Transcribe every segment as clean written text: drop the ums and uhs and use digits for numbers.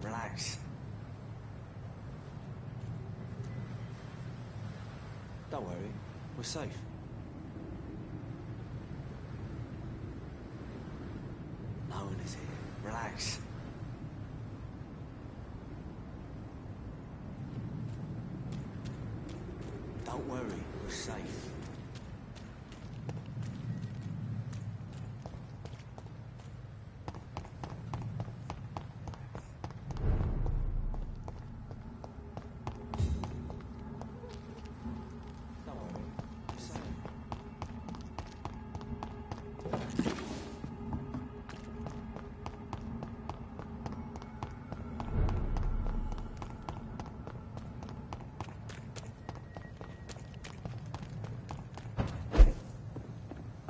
Relax. Don't worry, we're safe. No one is here. Relax. Don't worry, we're safe.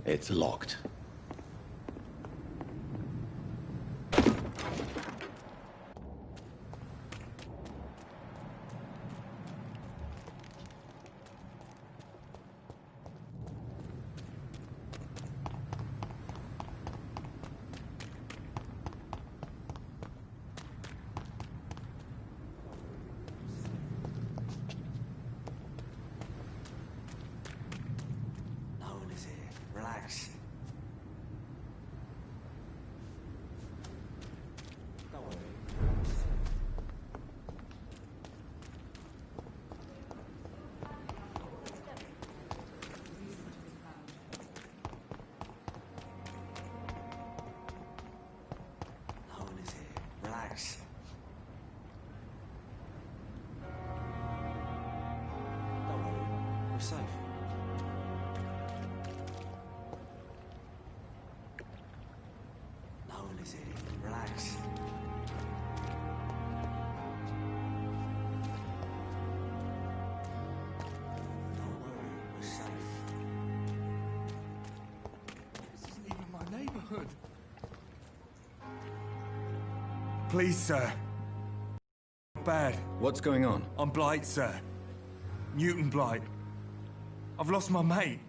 It's locked. No one is here. Relax. Don't worry. No one is here. Relax. Don't worry. We're safe. No one is here. Relax. Don't worry, we're safe. This isn't even my neighborhood. Please, sir. Bad. What's going on? I'm Blight, sir. Newton Blight. I've lost my mate.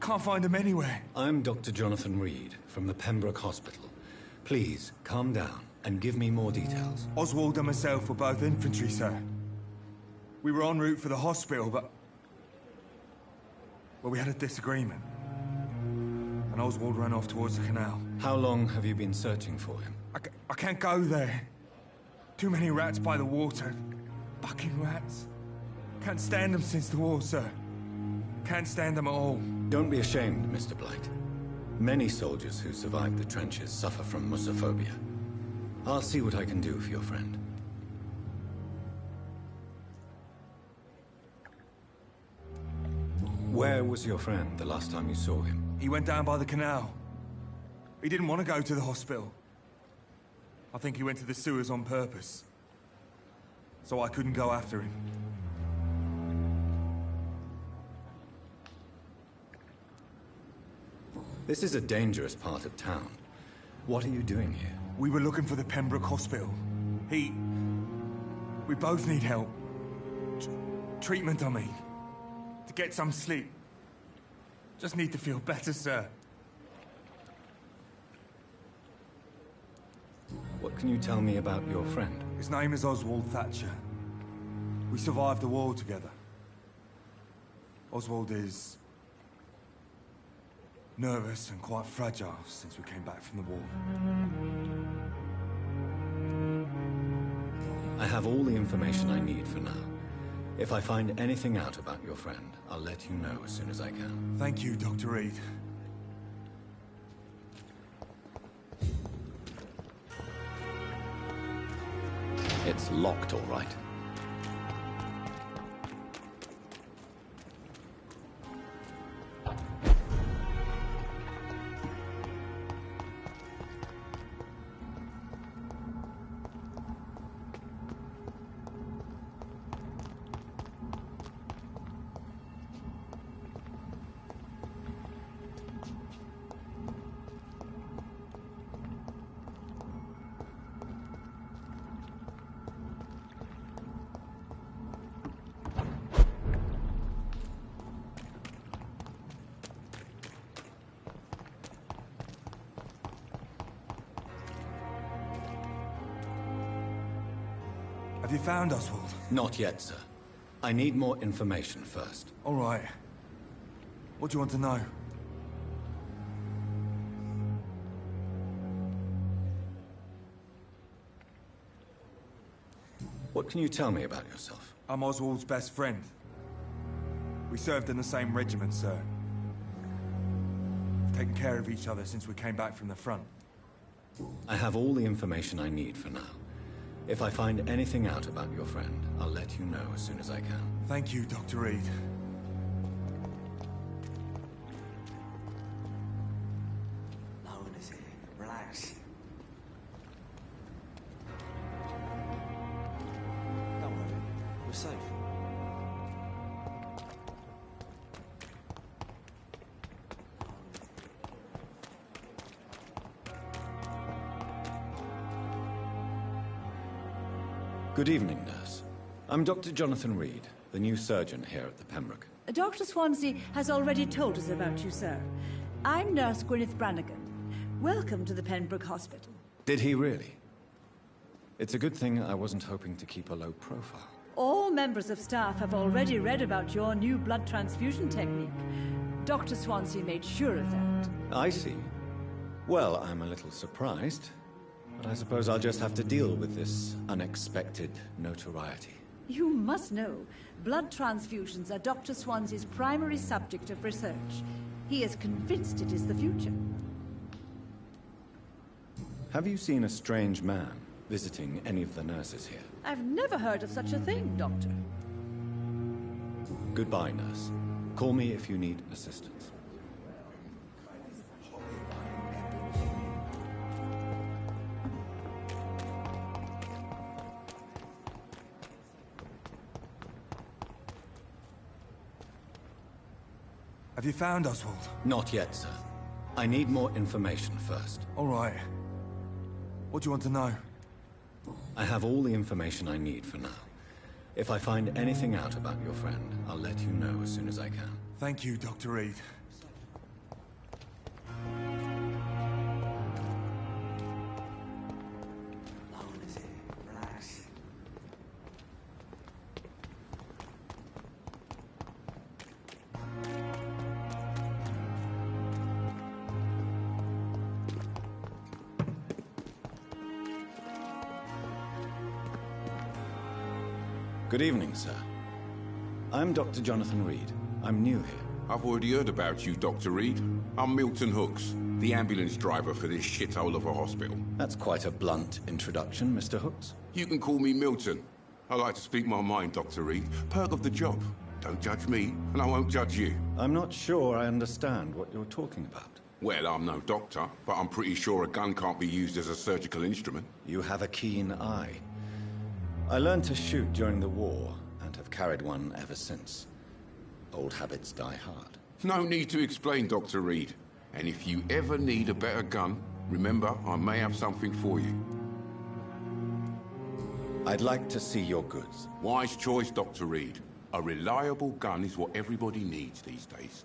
Can't find him anywhere. I'm Dr. Jonathan Reed from the Pembroke Hospital. Please, calm down and give me more details. Oswald and myself were both infantry, sir. We were en route for the hospital, but... well, we had a disagreement. And Oswald ran off towards the canal. How long have you been searching for him? I can't go there. Too many rats by the water. Fucking rats. Can't stand them since the war, sir. Can't stand them at all. Don't be ashamed, Mr. Blight. Many soldiers who survived the trenches suffer from musophobia. I'll see what I can do for your friend. Where was your friend the last time you saw him? He went down by the canal. He didn't want to go to the hospital. I think he went to the sewers on purpose. So I couldn't go after him. This is a dangerous part of town. What are you doing here? We were looking for the Pembroke Hospital. We both need help. Treatment, I mean. To get some sleep. Just need to feel better, sir. What can you tell me about your friend? His name is Oswald Thatcher. We survived the war together. Oswald is... nervous and quite fragile since we came back from the war. I have all the information I need for now. If I find anything out about your friend, I'll let you know as soon as I can. Thank you, Dr. Reed. It's locked, all right. Have you found Oswald? Not yet, sir. I need more information first. All right. What do you want to know? What can you tell me about yourself? I'm Oswald's best friend. We served in the same regiment, sir. We've taken care of each other since we came back from the front. I have all the information I need for now. If I find anything out about your friend, I'll let you know as soon as I can. Thank you, Dr. Reed. No one is here. Relax. Don't worry. We're safe. Good evening, nurse. I'm Dr. Jonathan Reed, the new surgeon here at the Pembroke. Dr. Swansea has already told us about you, sir. I'm Nurse Gwyneth Brannigan. Welcome to the Pembroke Hospital. Did he really? It's a good thing I wasn't hoping to keep a low profile. All members of staff have already read about your new blood transfusion technique. Dr. Swansea made sure of that. I see. Well, I'm a little surprised, but I suppose I'll just have to deal with this unexpected notoriety. You must know, blood transfusions are Dr. Swansea's primary subject of research. He is convinced it is the future. Have you seen a strange man visiting any of the nurses here? I've never heard of such a thing, Doctor. Goodbye, nurse. Call me if you need assistance. Have you found Oswald? Not yet, sir. I need more information first. All right. What do you want to know? I have all the information I need for now. If I find anything out about your friend, I'll let you know as soon as I can. Thank you, Dr. Reed. No one is here. Relax. Good evening, sir. I'm Dr. Jonathan Reed. I'm new here. I've already heard about you, Dr. Reed. I'm Milton Hooks, the ambulance driver for this shithole of a hospital. That's quite a blunt introduction, Mr. Hooks. You can call me Milton. I like to speak my mind, Dr. Reed. Perk of the job. Don't judge me, and I won't judge you. I'm not sure I understand what you're talking about. Well, I'm no doctor, but I'm pretty sure a gun can't be used as a surgical instrument. You have a keen eye. I learned to shoot during the war, and have carried one ever since. Old habits die hard. No need to explain, Dr. Reed. And if you ever need a better gun, remember, I may have something for you. I'd like to see your goods. Wise choice, Dr. Reed. A reliable gun is what everybody needs these days.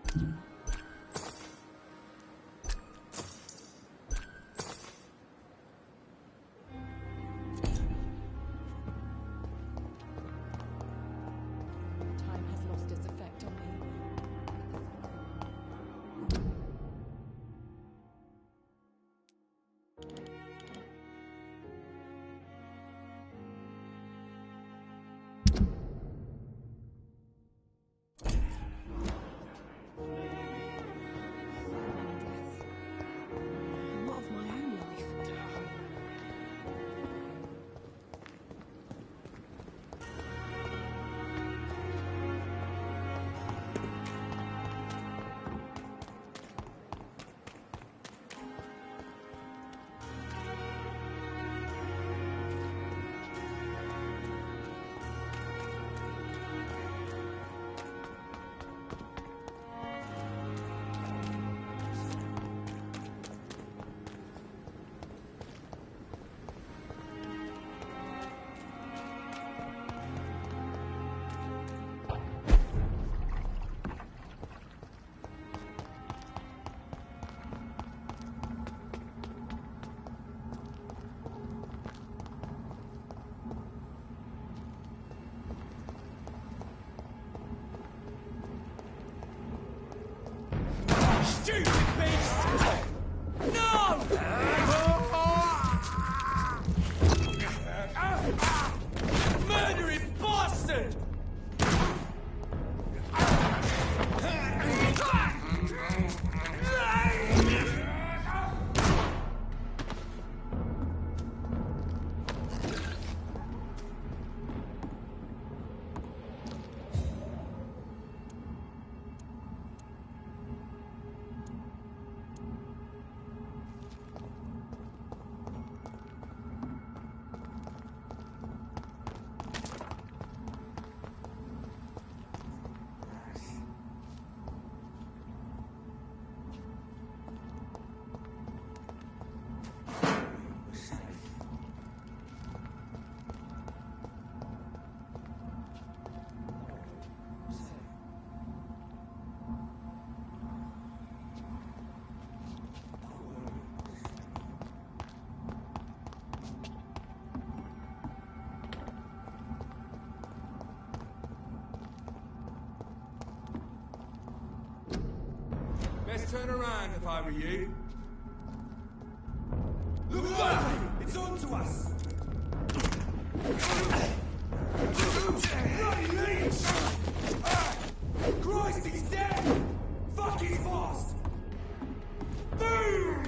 Time has lost its effect on me. What of my own life? Murdering bastard! Best turn around if I were you. Look alive! It's on to us! Bloody leech! Christ, he's dead! Fuck, he's fast! Boom!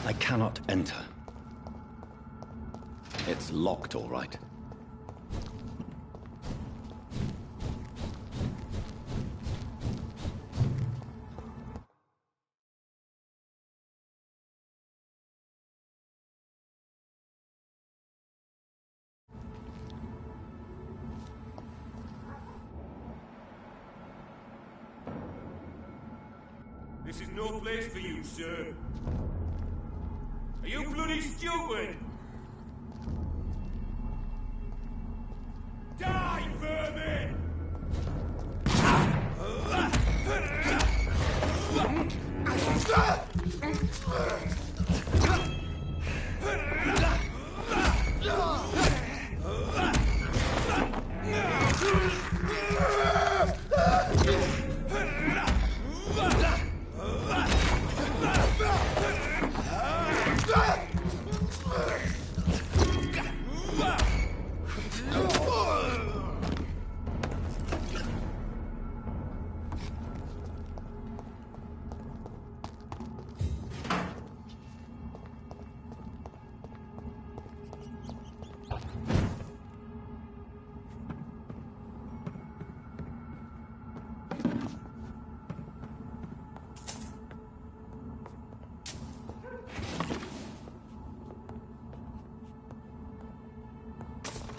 I cannot enter. It's locked, all right. This is no place for you, sir. Are you bloody stupid? Die, vermin!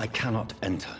I cannot enter.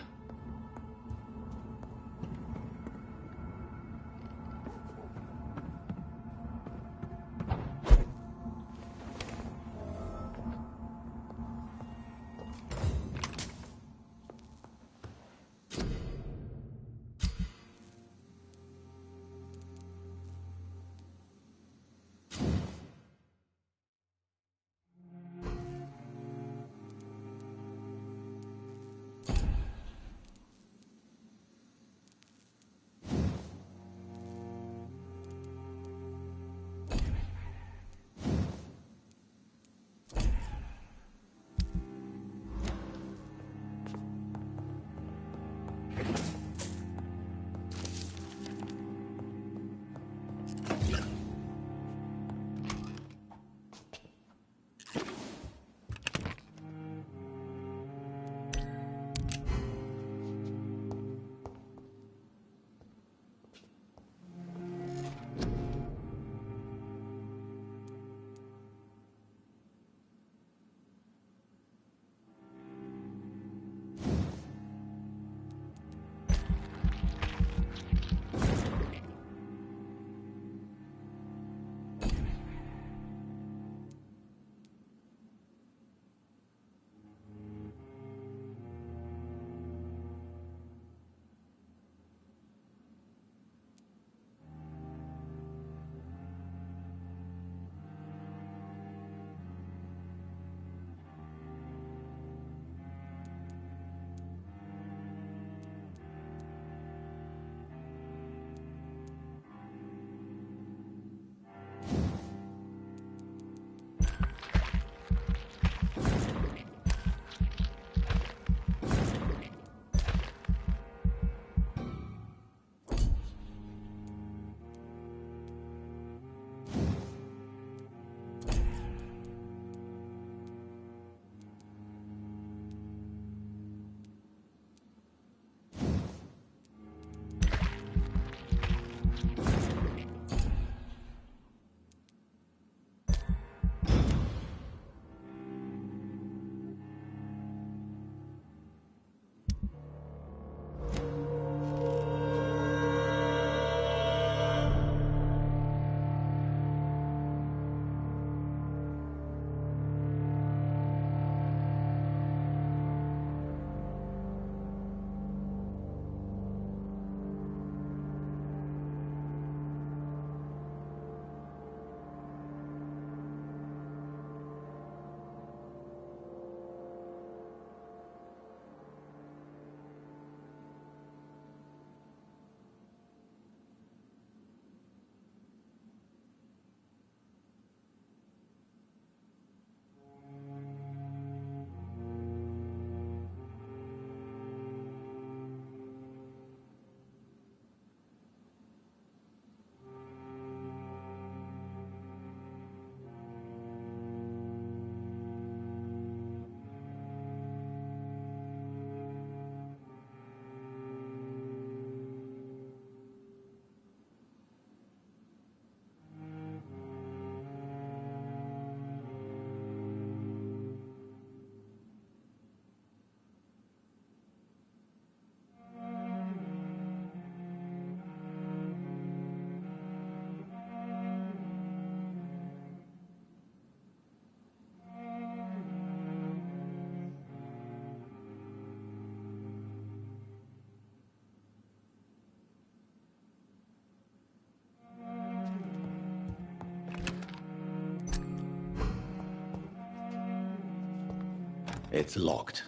It's locked.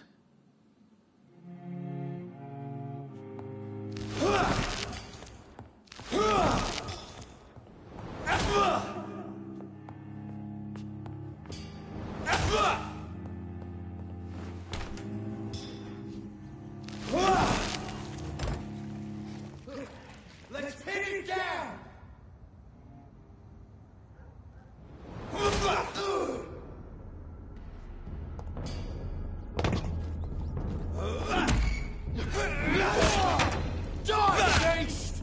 Let's pin it down! Die, beast!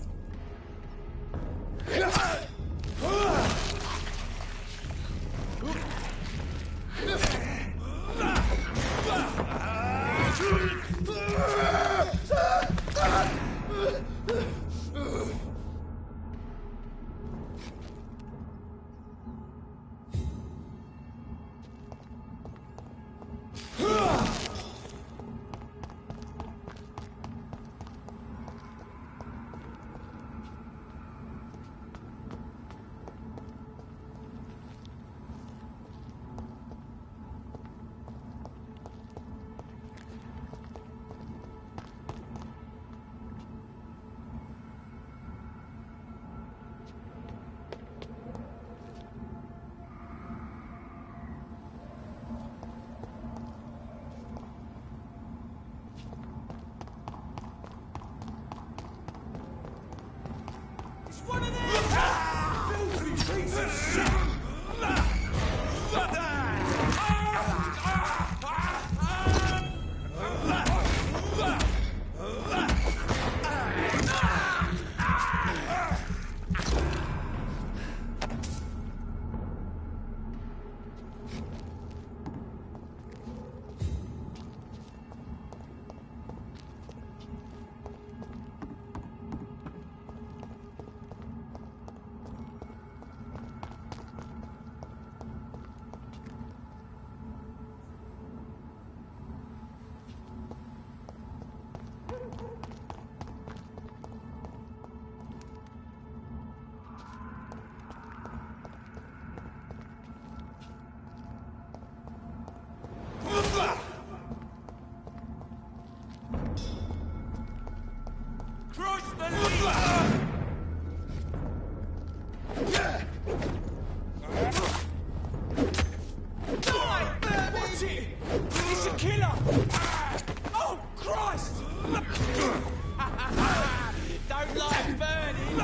One of them! Filthy piece of shit! Cross the line! Die, baby! Watch it! It's a killer! Oh, Christ! Don't like burning!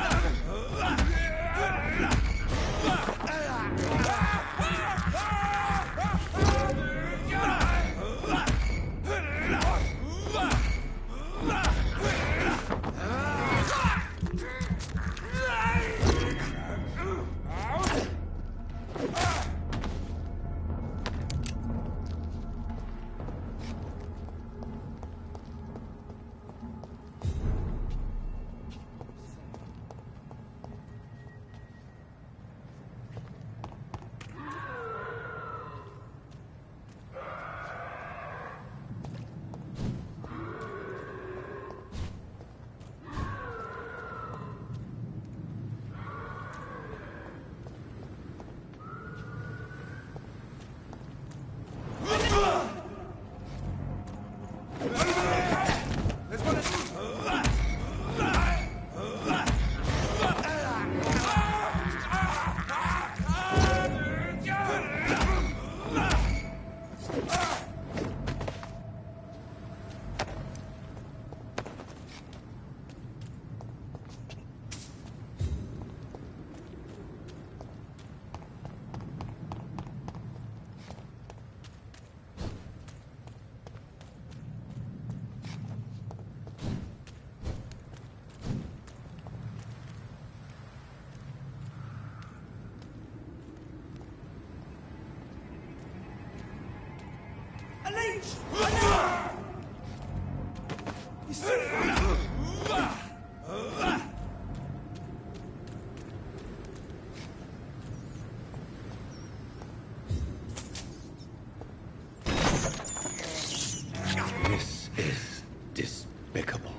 This is despicable.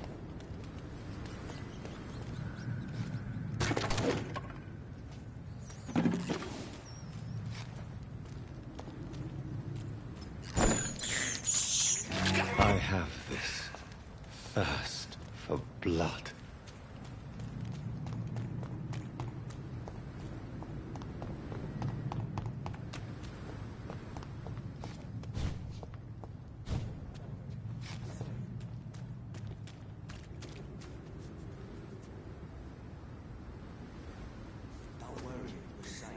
this thirst for blood. Don't worry, we're safe.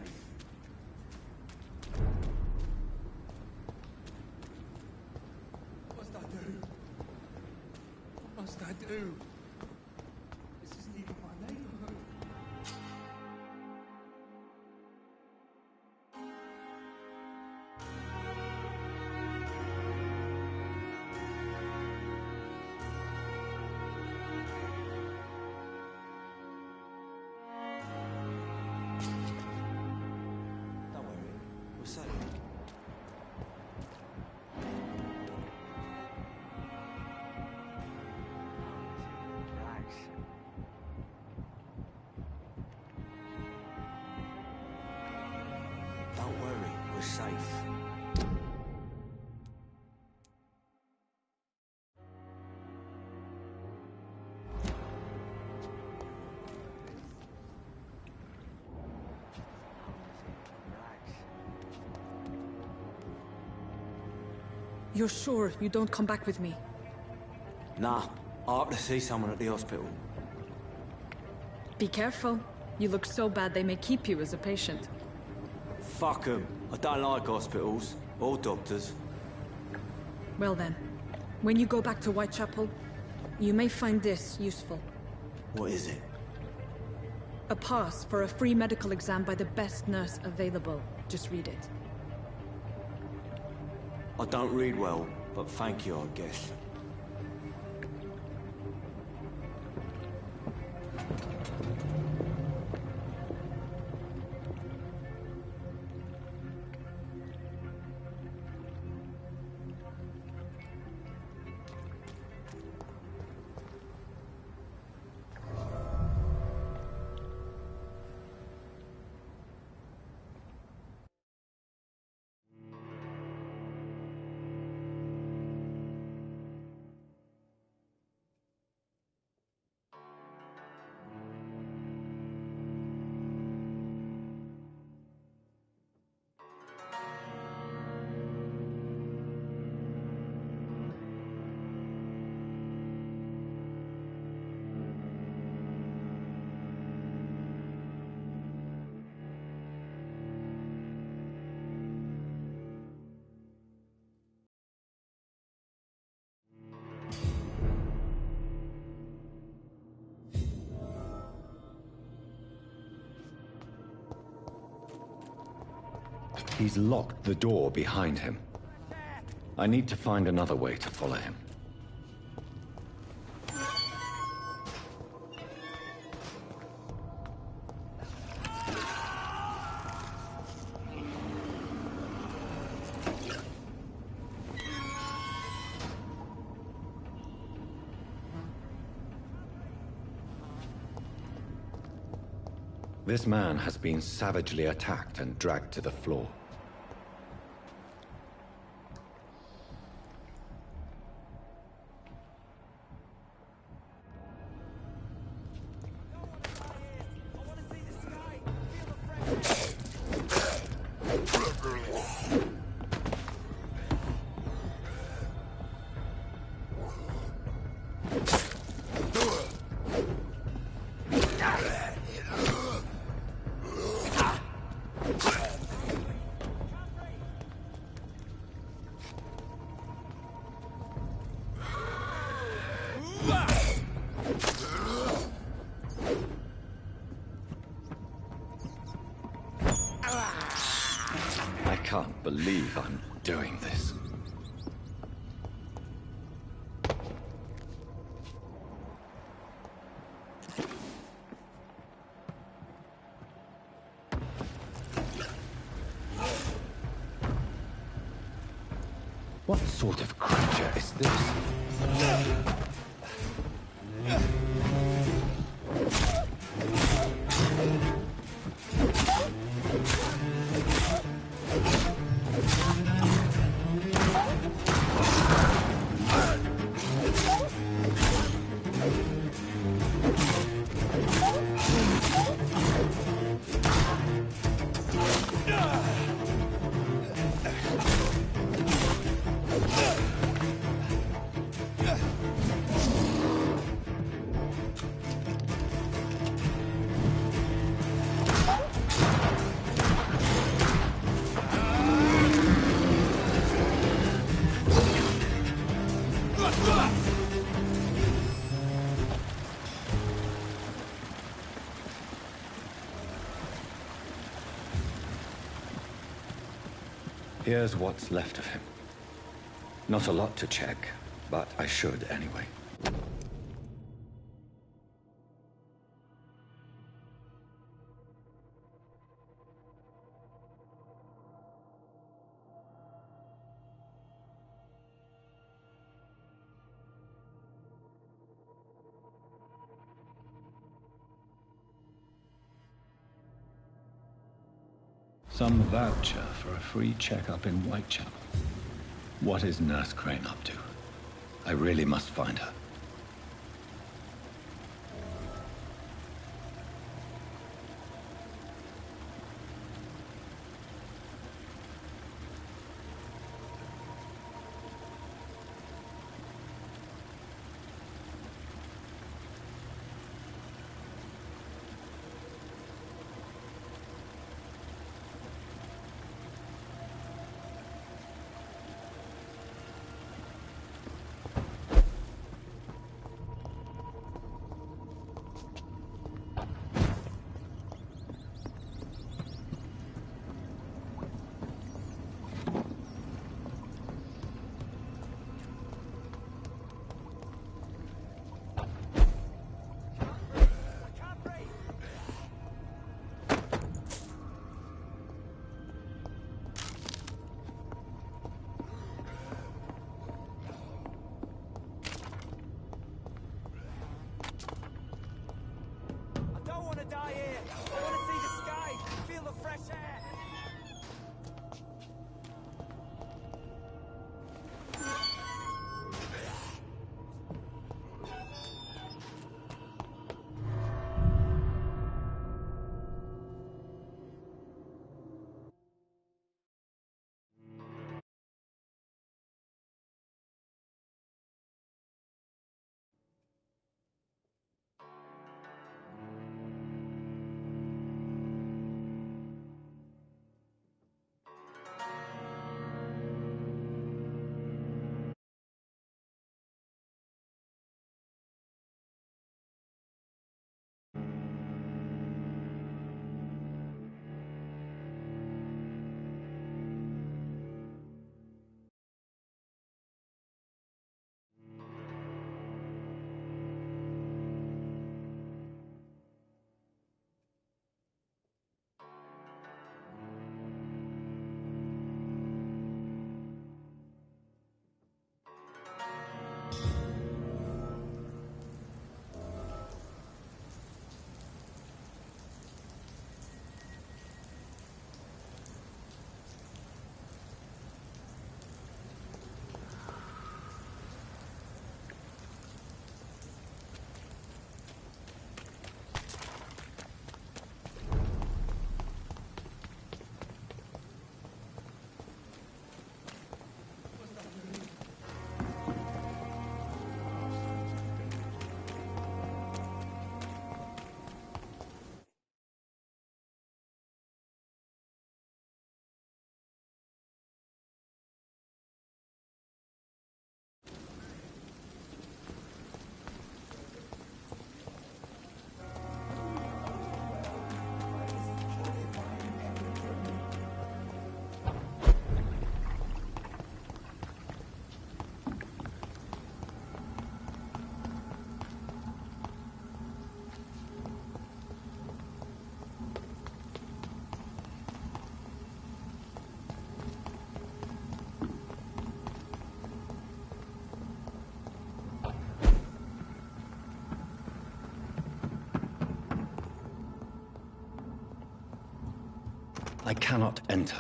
What must I do? What must I do? This isn't even my neighborhood. Don't worry, we're safe. Relax. Don't worry, we're safe. Relax. You're sure you don't come back with me? Nah, I have to see someone at the hospital. Be careful. You look so bad they may keep you as a patient. Fuck 'em. I don't like hospitals or doctors. Well then, when you go back to Whitechapel, you may find this useful. What is it? A pass for a free medical exam by the best nurse available. Just read it. I don't read well, but thank you, I guess. He's locked the door behind him. I need to find another way to follow him. This man has been savagely attacked and dragged to the floor. I can't believe I'm doing this. What sort of creature is this? Here's what's left of him. Not a lot to check, but I should anyway. Some voucher for a free checkup in Whitechapel. What is Nurse Crane up to? I really must find her. I cannot enter.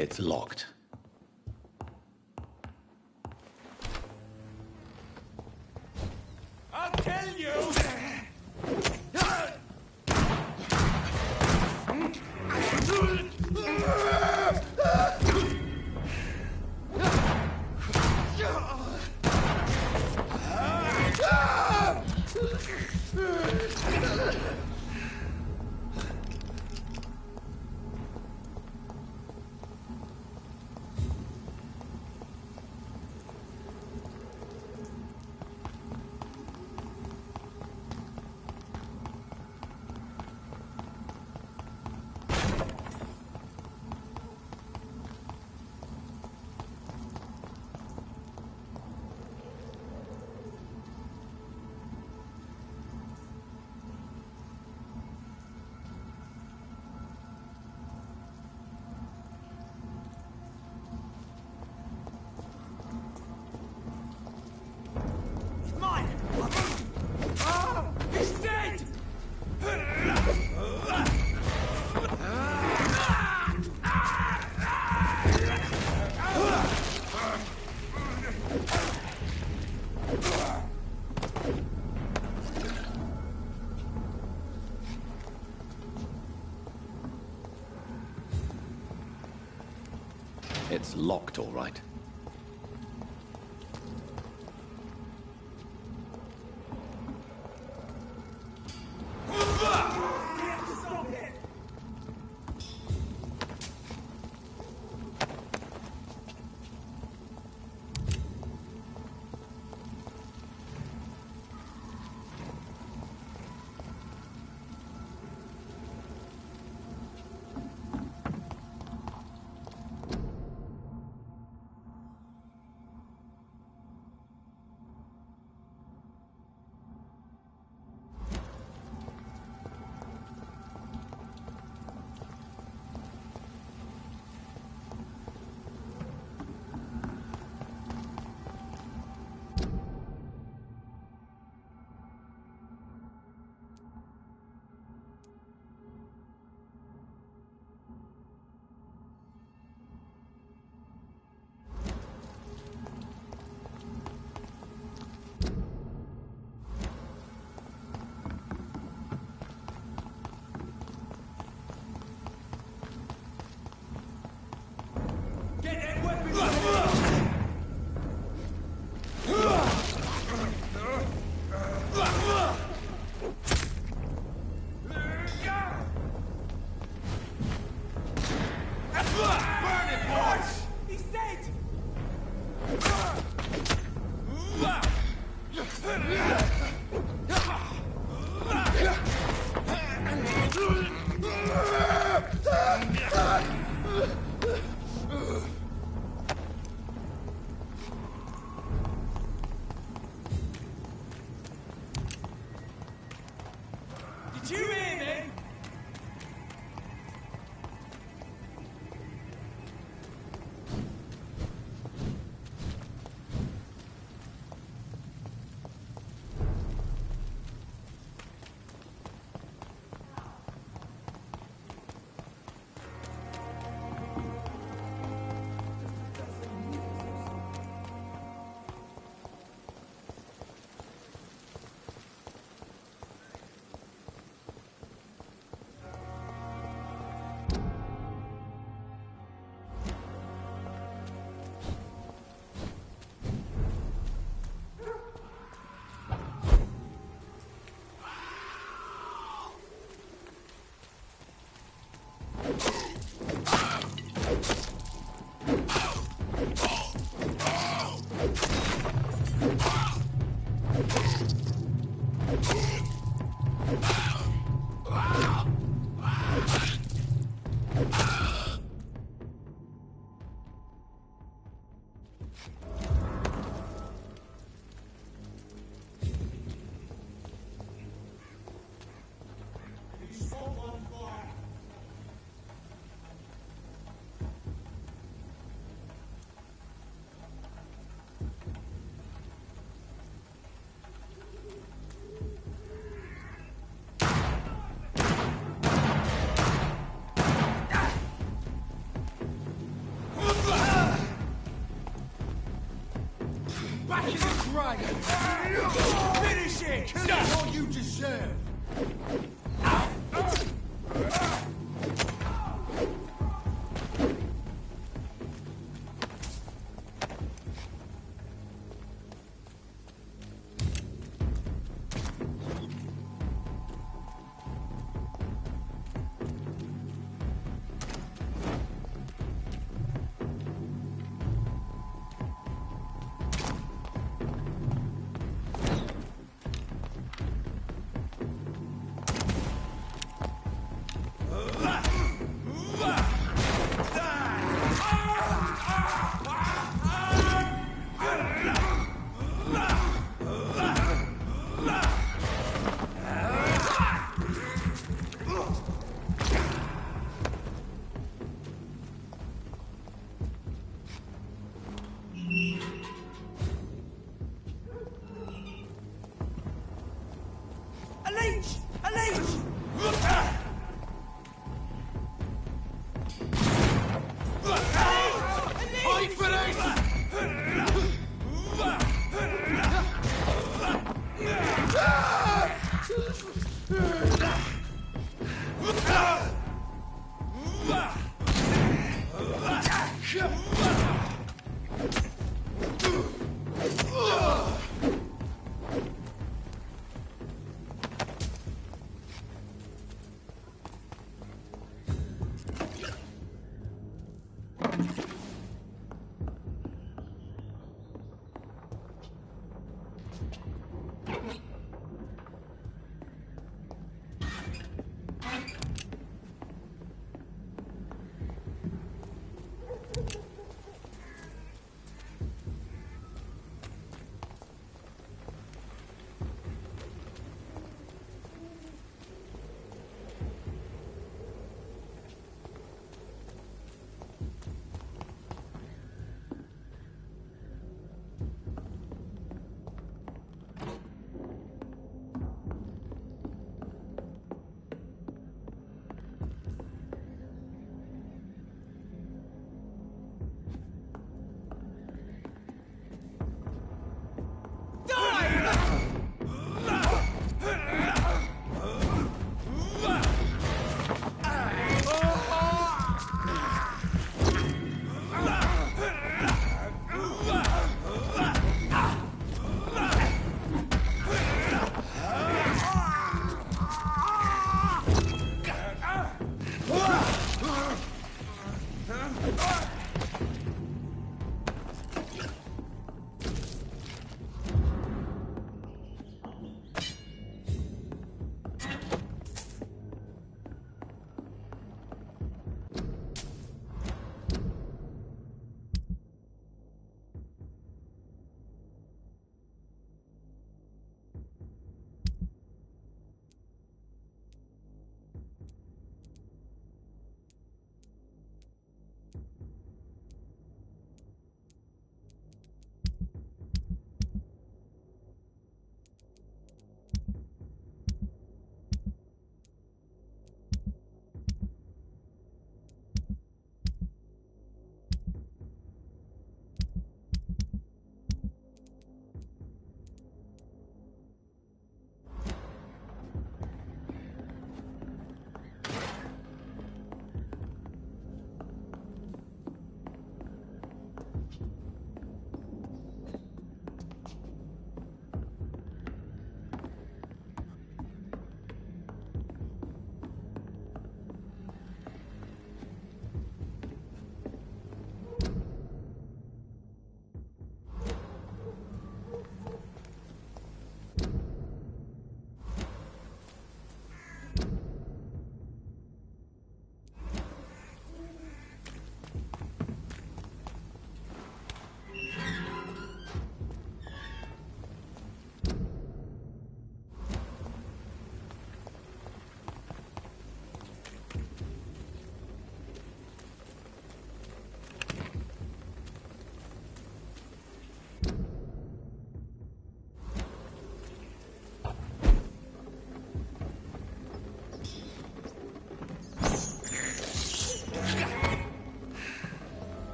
It's locked. I'll tell you! It's locked, all right. Did you hear me? dragon! Finish it! Kill it all you deserve! A leech! A leech! Fight for this!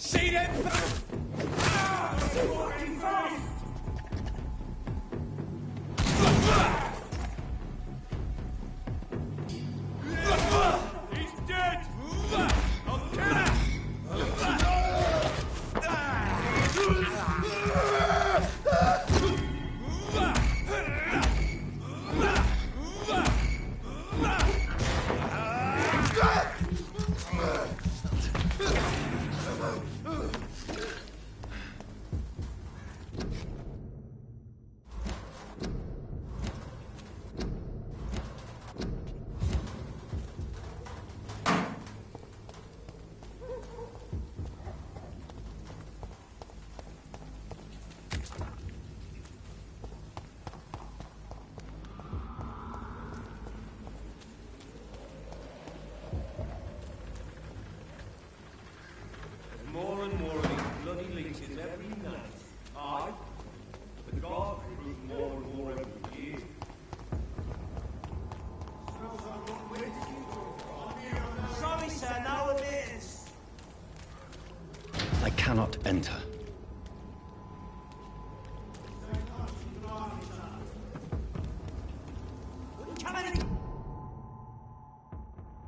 See them? He's dead! More and more of these bloody leeches every night. Aye, but the guard proves more and more every year. Sorry, sir, no one is. I cannot enter. Come in.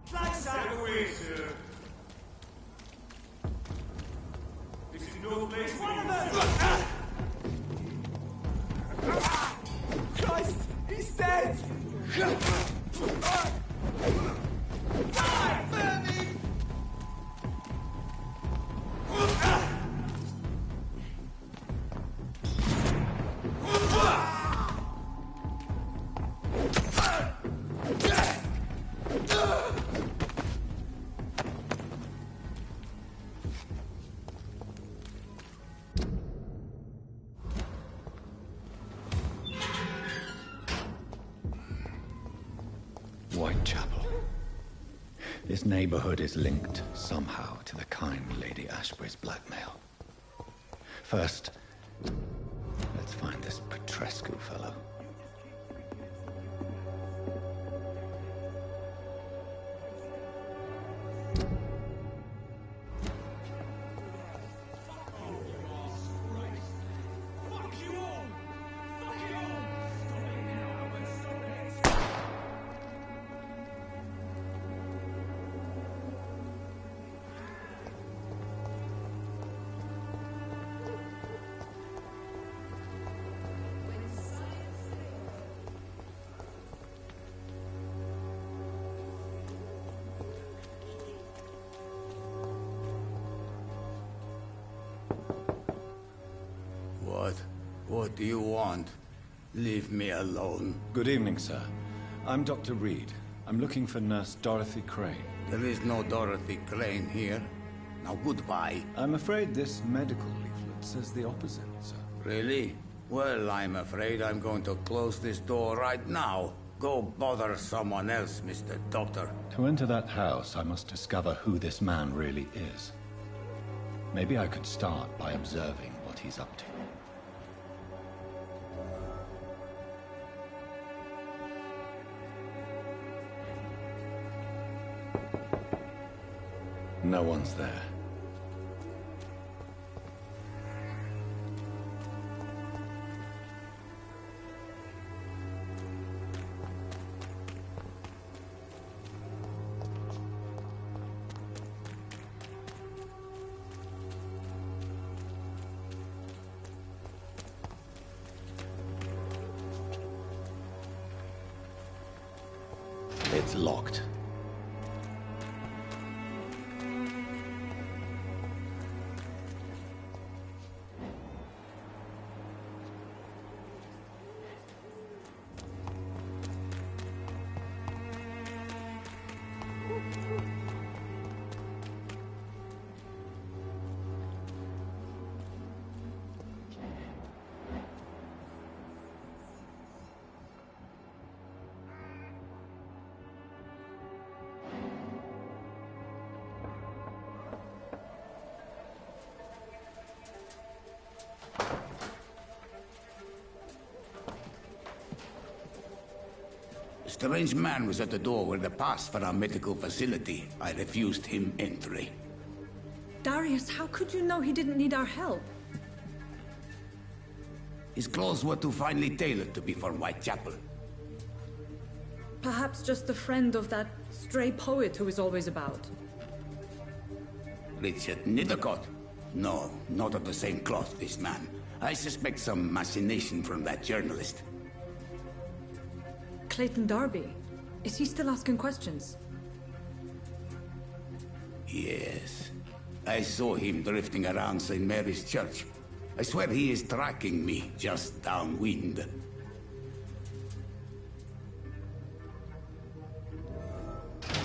Fly, sir. Get away, sir. This is no place for One of you. them. Christ, he's dead. Die, Bernie! Whitechapel. This neighborhood is linked somehow to the kind Lady Ashbury's blackmail. First, let's find this Petrescu fellow. What do you want? Leave me alone. Good evening, sir. I'm Dr. Reed. I'm looking for Nurse Dorothy Crane. There is no Dorothy Crane here. Now goodbye. I'm afraid this medical leaflet says the opposite, sir. Really? Well, I'm afraid I'm going to close this door right now. Go bother someone else, Mr. Doctor. To enter that house, I must discover who this man really is. Maybe I could start by observing what he's up to. No one's there. It's locked. A strange man was at the door with a pass for our medical facility. I refused him entry. Darius, how could you know he didn't need our help? His clothes were too finely tailored to be from Whitechapel. Perhaps just a friend of that stray poet who is always about. Richard Nithercott? No, not of the same cloth, this man. I suspect some machination from that journalist. Clayton Darby. Is he still asking questions? Yes. I saw him drifting around St. Mary's Church. I swear he is tracking me just downwind.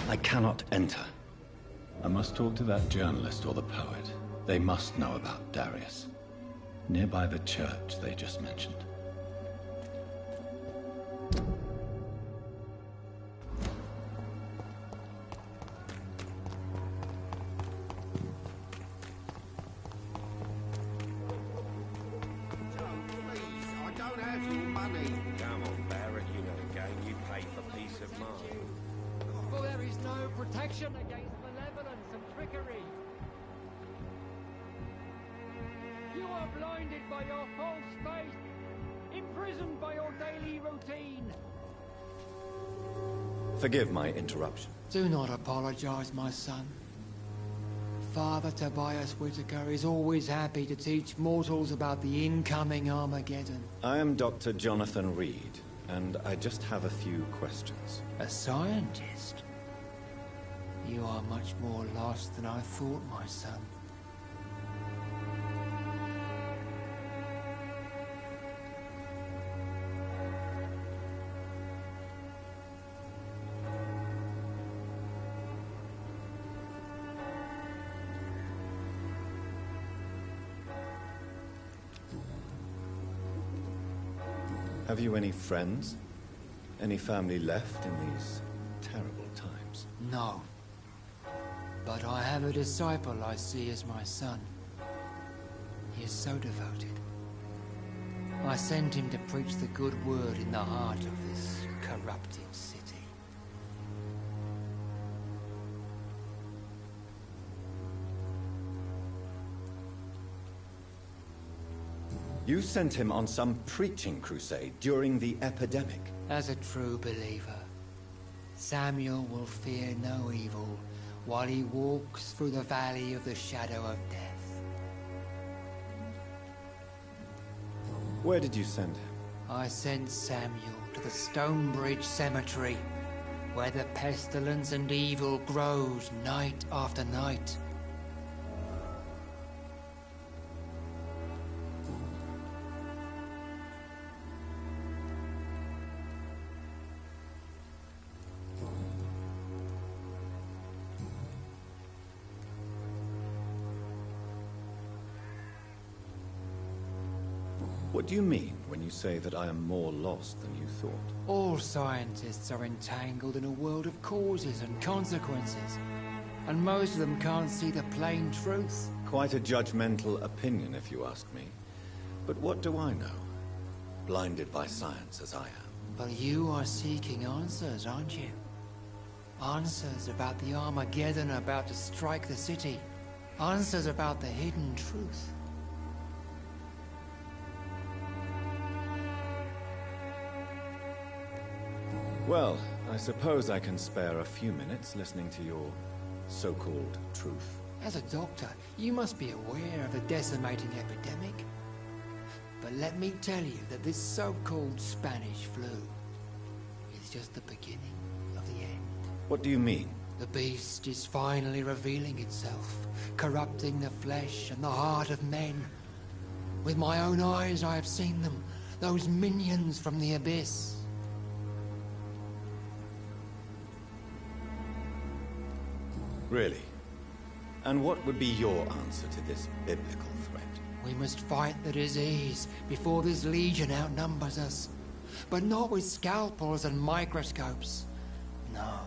I cannot enter. I must talk to that journalist or the poet. They must know about Darius. Nearby the church they just mentioned. Against malevolence and trickery. You are blinded by your false faith, imprisoned by your daily routine. Forgive my interruption. Do not apologize, my son. Father Tobias Whitaker is always happy to teach mortals about the incoming Armageddon. I am Dr. Jonathan Reed, and I just have a few questions. A scientist? You are much more lost than I thought, my son. Have you any friends? Any family left in these terrible times? No. But I have a disciple I see as my son. He is so devoted. I sent him to preach the good word in the heart of this corrupted city. You sent him on some preaching crusade during the epidemic. As a true believer, Samuel will fear no evil while he walks through the valley of the shadow of death. Where did you send him? I sent Samuel to the Stonebridge Cemetery, where the pestilence and evil grows night after night. What do you mean when you say that I am more lost than you thought? All scientists are entangled in a world of causes and consequences, and most of them can't see the plain truth. Quite a judgmental opinion, if you ask me. But what do I know? Blinded by science as I am. But you are seeking answers, aren't you? Answers about the Armageddon about to strike the city. Answers about the hidden truth. Well, I suppose I can spare a few minutes listening to your so-called truth. As a doctor, you must be aware of the decimating epidemic. But let me tell you that this so-called Spanish flu is just the beginning of the end. What do you mean? The beast is finally revealing itself, corrupting the flesh and the heart of men. With my own eyes I have seen them, those minions from the abyss. Really? And what would be your answer to this biblical threat? We must fight the disease before this legion outnumbers us. But not with scalpels and microscopes. No.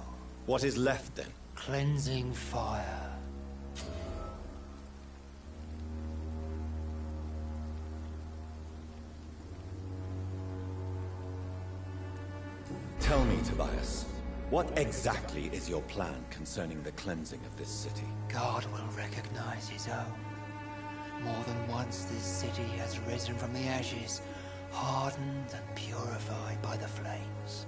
What is left then? Cleansing fire. Tell me, Tobias. What exactly is your plan concerning the cleansing of this city? God will recognize his own. More than once this city has risen from the ashes, hardened and purified by the flames.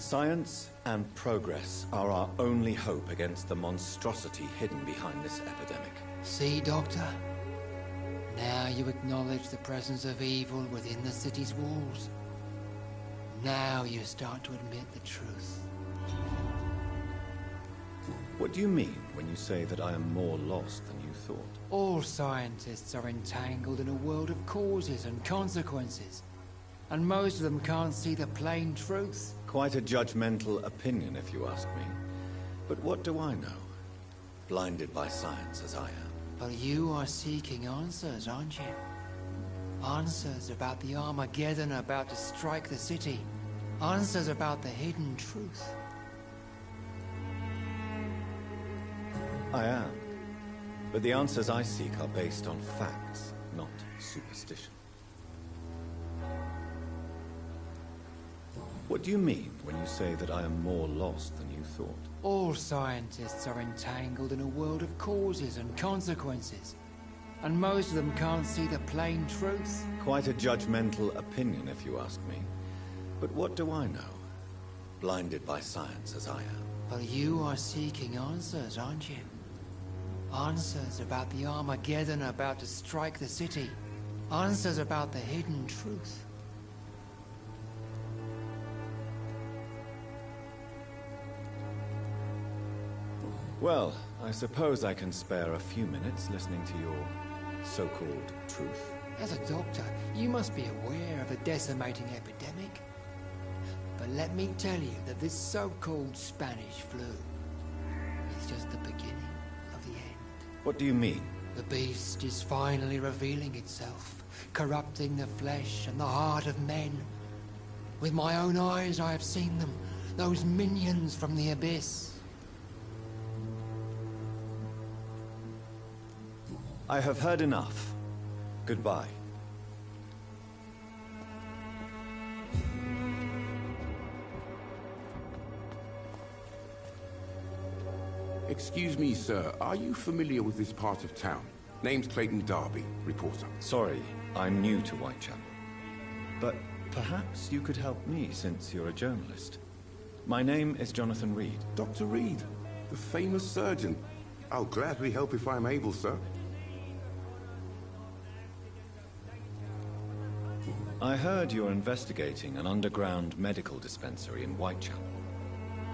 Science and progress are our only hope against the monstrosity hidden behind this epidemic. See, Doctor? Now you acknowledge the presence of evil within the city's walls. Now you start to admit the truth. What do you mean when you say that I am more lost than you thought? All scientists are entangled in a world of causes and consequences. And most of them can't see the plain truth. Quite a judgmental opinion, if you ask me. But what do I know? Blinded by science as I am. But you are seeking answers, aren't you? Answers about the Armageddon about to strike the city. Answers about the hidden truth. I am. But the answers I seek are based on facts, not superstition. What do you mean when you say that I am more lost than you thought? All scientists are entangled in a world of causes and consequences. And most of them can't see the plain truth. Quite a judgmental opinion, if you ask me. But what do I know? Blinded by science as I am. But you are seeking answers, aren't you? Answers about the Armageddon about to strike the city. Answers about the hidden truth. Well, I suppose I can spare a few minutes listening to your so-called truth. As a doctor, you must be aware of the decimating epidemic. But let me tell you that this so-called Spanish flu is just the beginning of the end. What do you mean? The beast is finally revealing itself, corrupting the flesh and the heart of men. With my own eyes I have seen them, those minions from the abyss. I have heard enough. Goodbye. Excuse me, sir. Are you familiar with this part of town? Name's Clayton Darby, reporter. Sorry, I'm new to Whitechapel. But perhaps you could help me since you're a journalist. My name is Jonathan Reed. Dr. Reed, the famous surgeon. I'll gladly help if I'm able, sir. I heard you're investigating an underground medical dispensary in Whitechapel.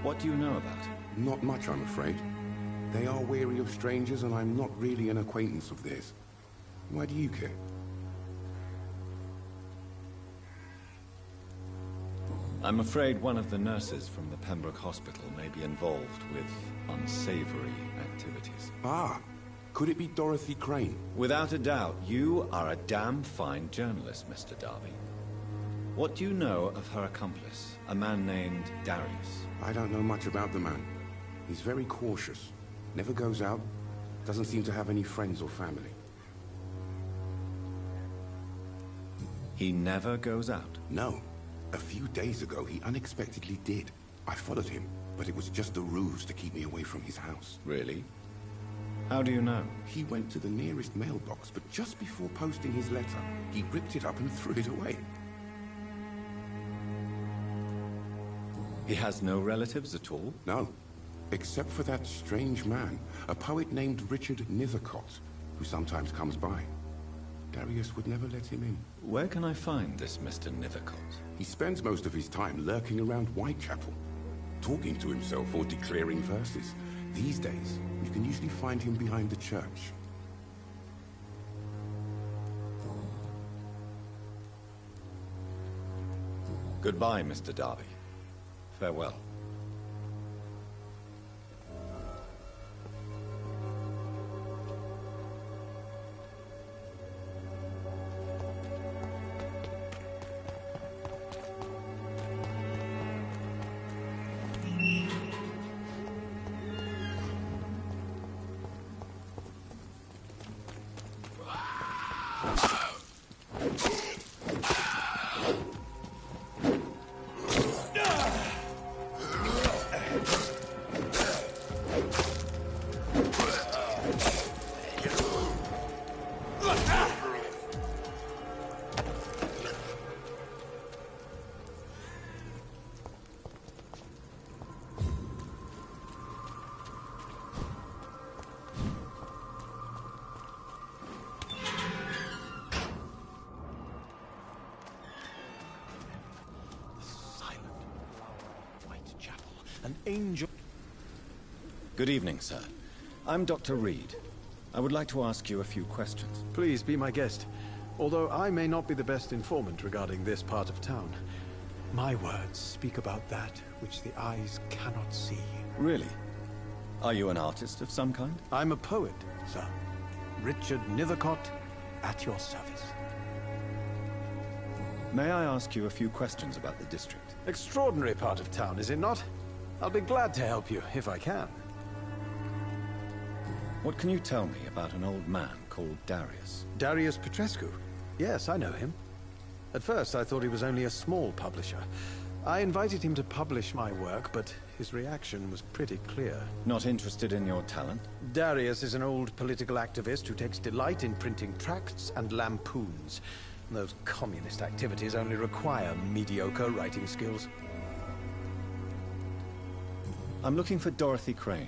What do you know about it? Not much, I'm afraid. They are wary of strangers, and I'm not really an acquaintance of theirs. Why do you care? I'm afraid one of the nurses from the Pembroke Hospital may be involved with unsavory activities. Ah, could it be Dorothy Crane? Without a doubt, you are a damn fine journalist, Mr. Darby. What do you know of her accomplice, a man named Darius? I don't know much about the man. He's very cautious. Never goes out. Doesn't seem to have any friends or family. He never goes out? No. A few days ago, he unexpectedly did. I followed him, but it was just a ruse to keep me away from his house. Really? How do you know? He went to the nearest mailbox, but just before posting his letter, he ripped it up and threw it away. He has no relatives at all? No, except for that strange man, a poet named Richard Nithercott, who sometimes comes by. Darius would never let him in. Where can I find this Mr. Nithercott? He spends most of his time lurking around Whitechapel, talking to himself or declaring verses. These days, you can usually find him behind the church. Goodbye, Mr. Darby. Farewell. An angel. Good evening, sir. I'm Dr. Reed. I would like to ask you a few questions. Please be my guest. Although I may not be the best informant regarding this part of town, my words speak about that which the eyes cannot see. Really? Are you an artist of some kind? I'm a poet, sir. Richard Nithercott, at your service. May I ask you a few questions about the district? Extraordinary part of town, is it not? I'll be glad to help you, if I can. What can you tell me about an old man called Darius? Darius Petrescu? Yes, I know him. At first, I thought he was only a small publisher. I invited him to publish my work, but his reaction was pretty clear. Not interested in your talent? Darius is an old political activist who takes delight in printing tracts and lampoons. Those communist activities only require mediocre writing skills. I'm looking for Dorothy Crane,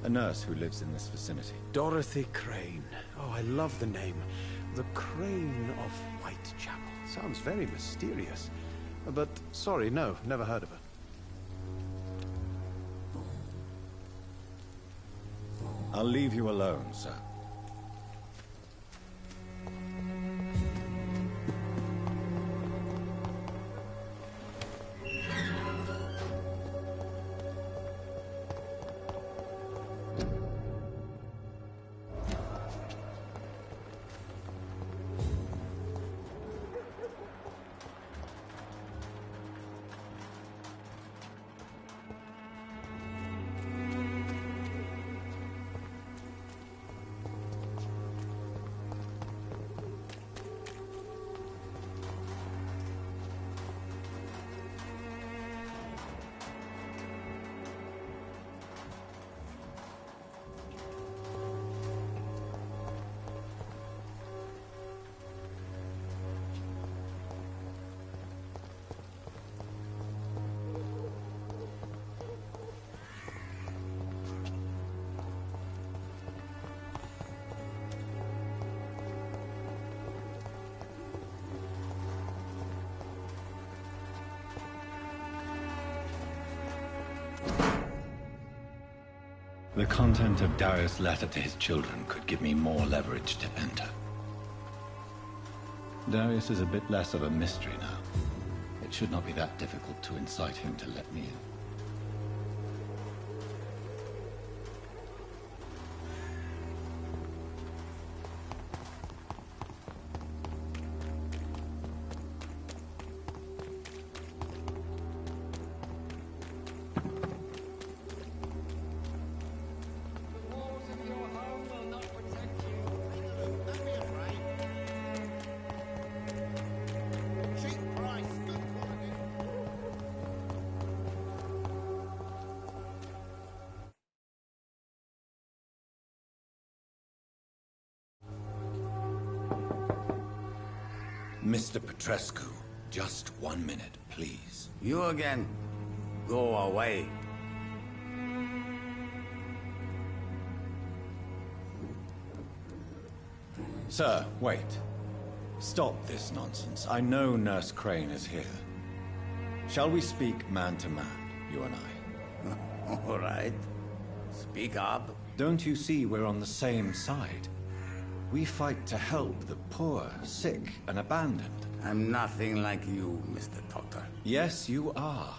a nurse who lives in this vicinity. Dorothy Crane. Oh, I love the name. The Crane of Whitechapel. Sounds very mysterious. But, sorry, no, never heard of her. I'll leave you alone, sir. The content of Darius' letter to his children could give me more leverage to enter. Darius is a bit less of a mystery now. It should not be that difficult to incite him to let me in. Mr. Petrescu, just 1 minute, please. You again? Go away. Sir, wait. Stop this nonsense. I know Nurse Crane is here. Shall we speak man to man, you and I? All right. Speak up. Don't you see we're on the same side? We fight to help the poor, sick, and abandoned. I'm nothing like you, Mr. Doctor. Yes, you are.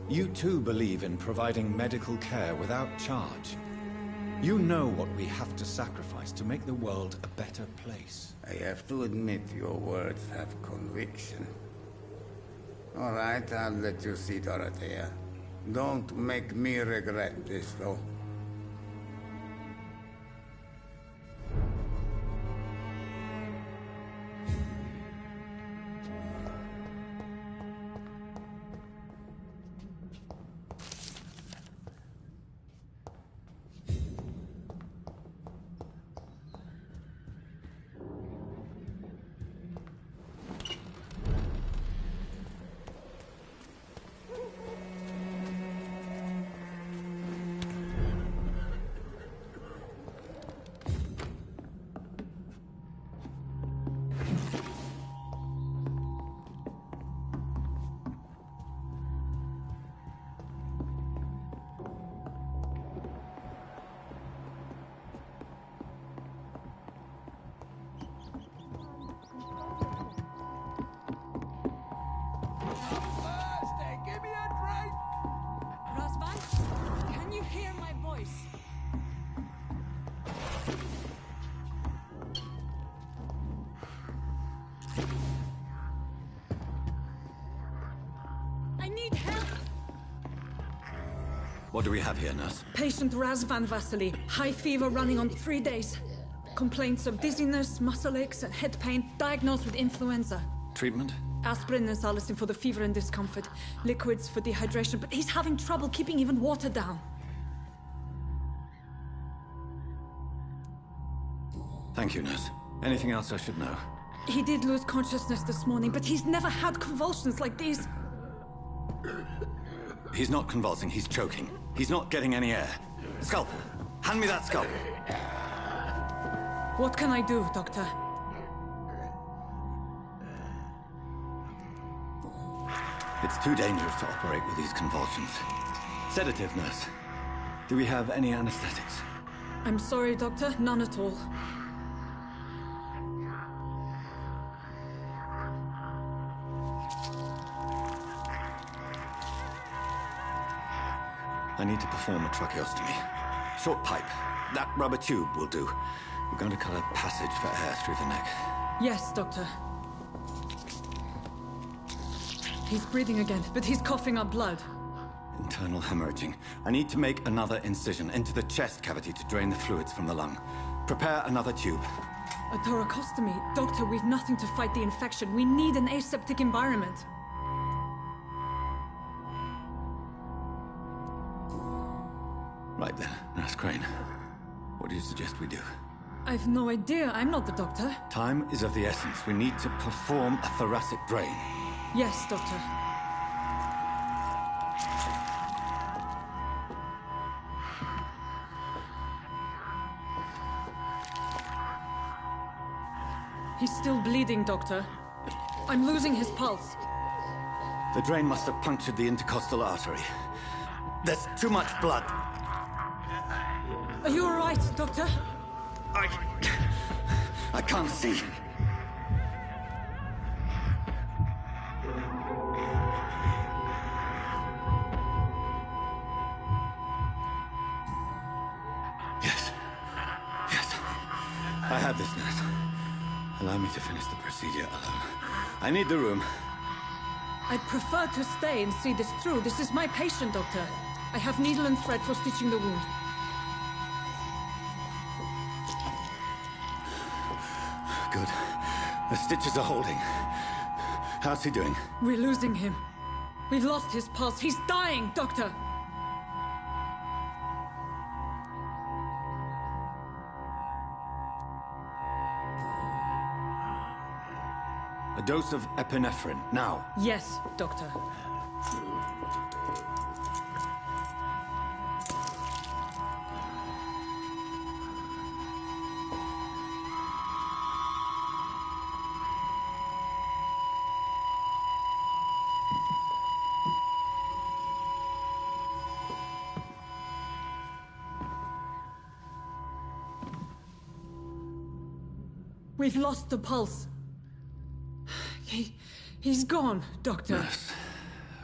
You too believe in providing medical care without charge. You know what we have to sacrifice to make the world a better place. I have to admit your words have conviction. All right, I'll let you see, Dorothea. Don't make me regret this, though. What do we have here, nurse? Patient Razvan Vasily. High fever running on 3 days. Complaints of dizziness, muscle aches, and head pain. Diagnosed with influenza. Treatment? Aspirin and salicin for the fever and discomfort. Liquids for dehydration, but he's having trouble keeping even water down. Thank you, nurse. Anything else I should know? He did lose consciousness this morning, but he's never had convulsions like these. He's not convulsing, he's choking. He's not getting any air. Scalpel! Hand me that scalpel! What can I do, Doctor? It's too dangerous to operate with these convulsions. Sedative, nurse. Do we have any anesthetics? I'm sorry, Doctor. None at all. I need to perform a tracheostomy. Short pipe. That rubber tube will do. We're going to cut a passage for air through the neck. Yes, Doctor. He's breathing again, but he's coughing up blood. Internal hemorrhaging. I need to make another incision into the chest cavity to drain the fluids from the lung. Prepare another tube. A thoracostomy? Doctor, we've nothing to fight the infection. We need an aseptic environment. Right then, Nurse Crane. What do you suggest we do? I've no idea. I'm not the doctor. Time is of the essence. We need to perform a thoracic drain. Yes, Doctor. He's still bleeding, Doctor. I'm losing his pulse. The drain must have punctured the intercostal artery. There's too much blood. Are you all right, Doctor? I can't see. Yes. Yes. I have this, nurse. Allow me to finish the procedure alone. I need the room. I'd prefer to stay and see this through. This is my patient, Doctor. I have needle and thread for stitching the wound. Good. The stitches are holding. How's he doing? We're losing him. We've lost his pulse. He's dying, Doctor! A dose of epinephrine, now. Yes, Doctor. We've lost the pulse. He's gone, Doctor. Nurse,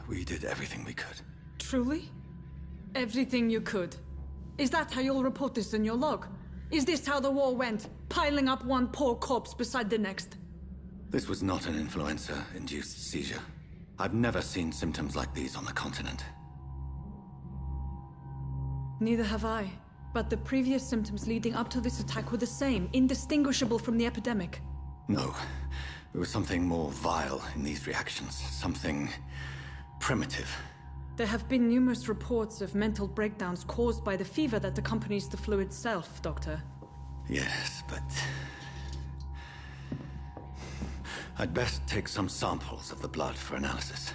we did everything we could. Truly? Everything you could. Is that how you'll report this in your log? Is this how the war went? Piling up one poor corpse beside the next? This was not an influenza-induced seizure. I've never seen symptoms like these on the continent. Neither have I. But the previous symptoms leading up to this attack were the same, indistinguishable from the epidemic. No. There was something more vile in these reactions. Something primitive. There have been numerous reports of mental breakdowns caused by the fever that accompanies the flu itself, Doctor. Yes, but... I'd best take some samples of the blood for analysis.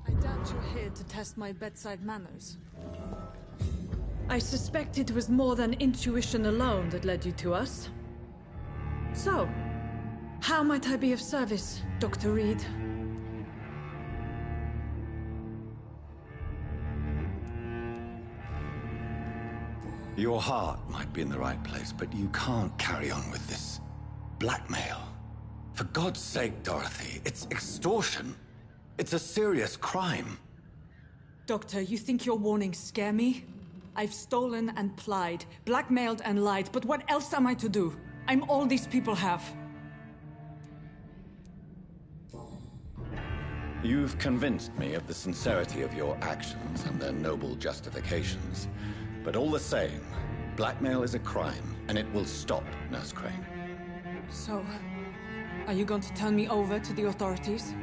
I doubt you're here to test my bedside manners. I suspect it was more than intuition alone that led you to us. So, how might I be of service, Dr. Reed? Your heart might be in the right place, but you can't carry on with this blackmail. For God's sake, Dorothy, it's extortion. It's a serious crime. Doctor, you think your warnings scare me? I've stolen and plied, blackmailed and lied, but what else am I to do? I'm all these people have. You've convinced me of the sincerity of your actions and their noble justifications. But all the same, blackmail is a crime, and it will stop, Nurse Crane. So, are you going to turn me over to the authorities?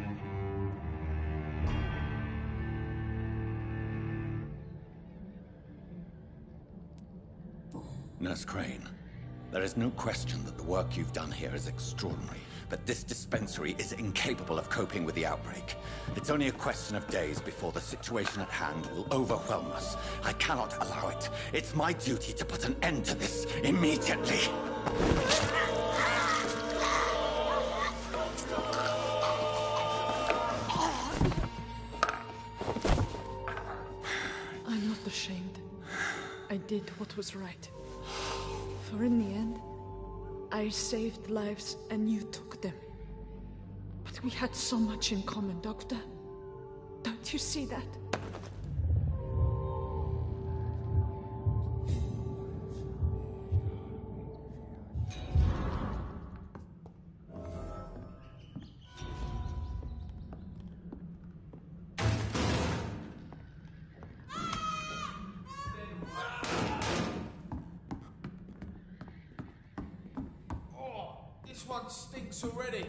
Nurse Crane, there is no question that the work you've done here is extraordinary, but this dispensary is incapable of coping with the outbreak. It's only a question of days before the situation at hand will overwhelm us. I cannot allow it. It's my duty to put an end to this immediately. I'm not ashamed. I did what was right. For in the end, I saved lives and you took them. But we had so much in common, Doctor. Don't you see that? This one stinks already.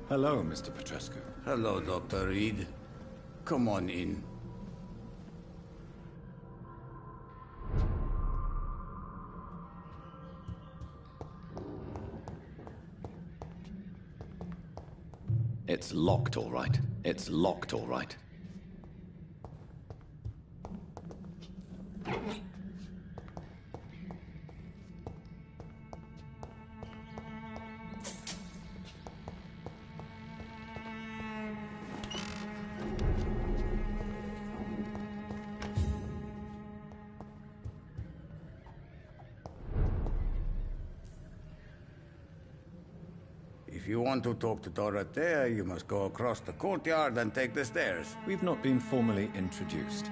Hello, Mr. Petrescu. Hello, Dr. Reed. Come on in. It's locked, all right. It's locked, all right. If you want to talk to Dorothea, you must go across the courtyard and take the stairs. We've not been formally introduced.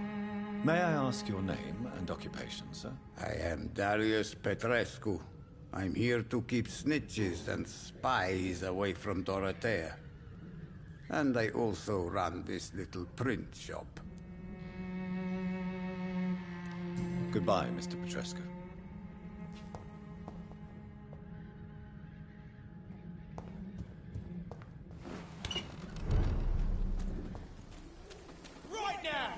May I ask your name and occupation, sir? I am Darius Petrescu. I'm here to keep snitches and spies away from Dorothea. And I also run this little print shop. Goodbye, Mr. Petrescu. Right now!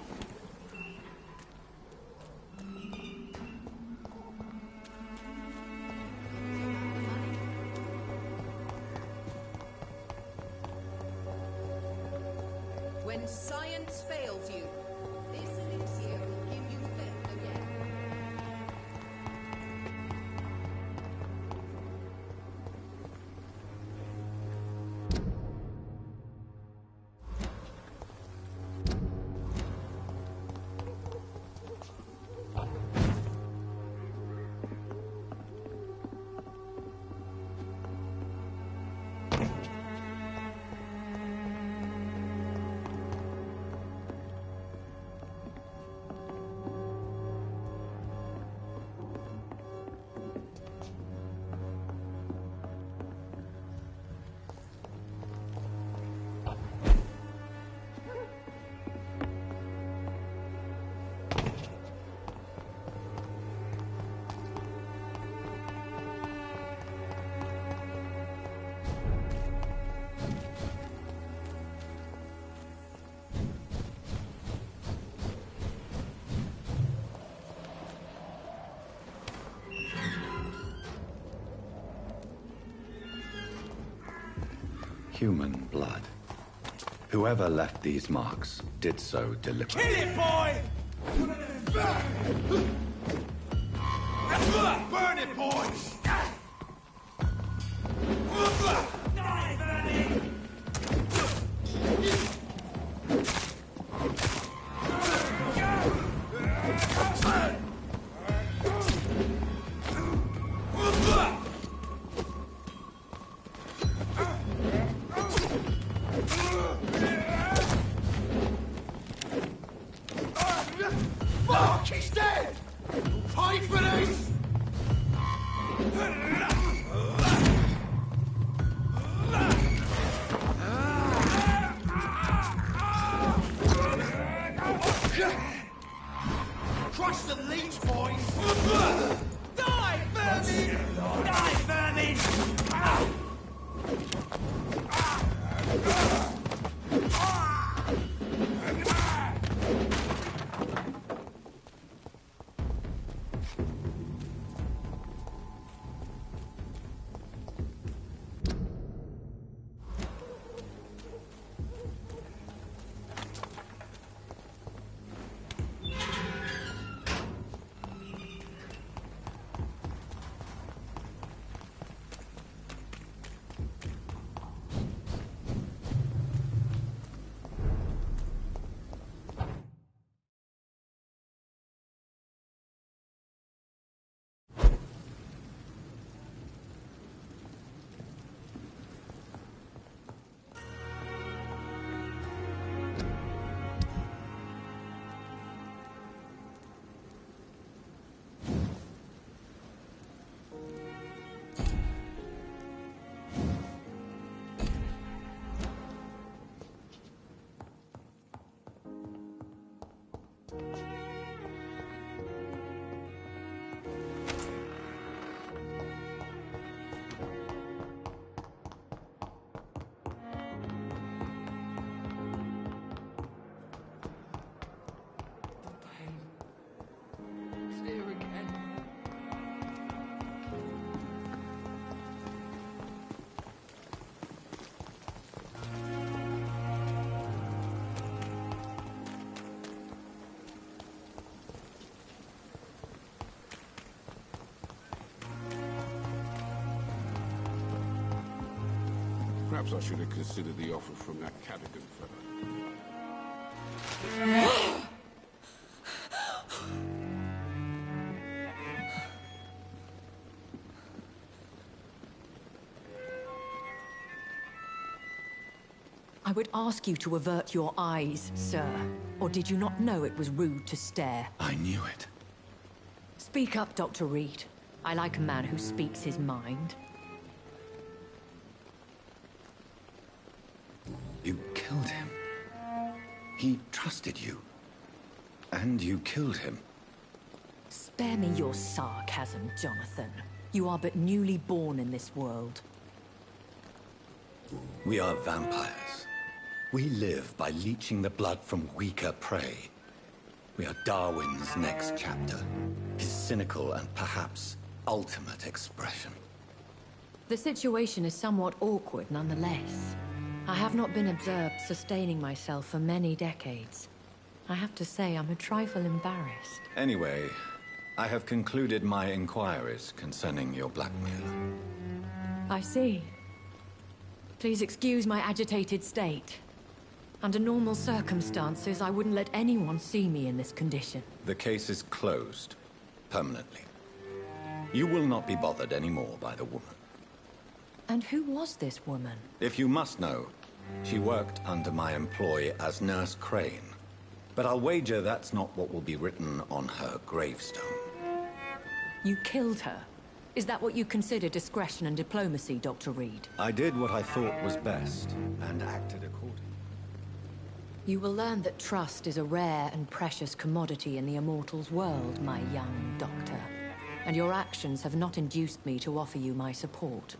When science fails you, this elixir will give you faith again. Human blood. Whoever left these marks did so deliberately. Kill it, boy! Burn it, boys! Die, Bernie! Fuck, he's dead! Pay for this! Crush the leech, boys! Die, vermin! Die, vermin! Perhaps I should have considered the offer from that Cadigan fellow. I would ask you to avert your eyes, sir. Or did you not know it was rude to stare? I knew it. Speak up, Dr. Reed. I like a man who speaks his mind. You killed him. He trusted you. And you killed him. Spare me your sarcasm, Jonathan. You are but newly born in this world. We are vampires. We live by leeching the blood from weaker prey. We are Darwin's next chapter. His cynical and perhaps ultimate expression. The situation is somewhat awkward nonetheless. I have not been observed sustaining myself for many decades. I have to say I'm a trifle embarrassed. Anyway, I have concluded my inquiries concerning your blackmailer. I see. Please excuse my agitated state. Under normal circumstances, I wouldn't let anyone see me in this condition. The case is closed. Permanently. You will not be bothered anymore by the woman. And who was this woman? If you must know, she worked under my employ as Nurse Crane. But I'll wager that's not what will be written on her gravestone. You killed her? Is that what you consider discretion and diplomacy, Dr. Reed? I did what I thought was best, and acted accordingly. You will learn that trust is a rare and precious commodity in the Immortals world, my young doctor. And your actions have not induced me to offer you my support.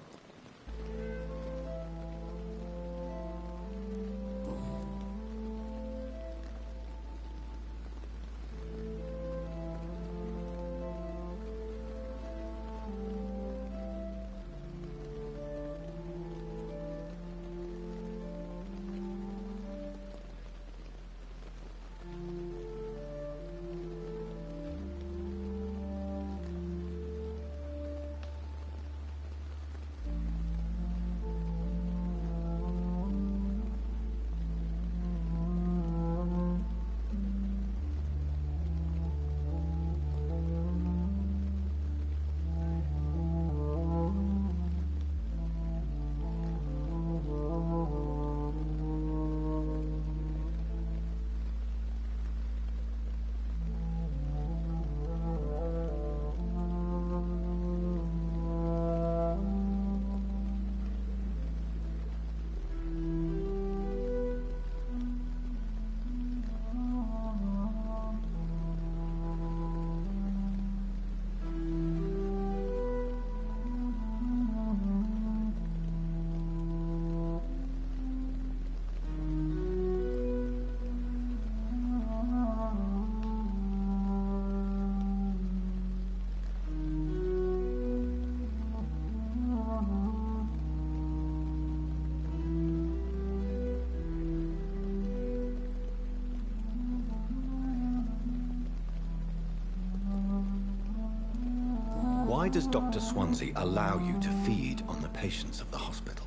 Why does Dr. Swansea allow you to feed on the patients of the hospital?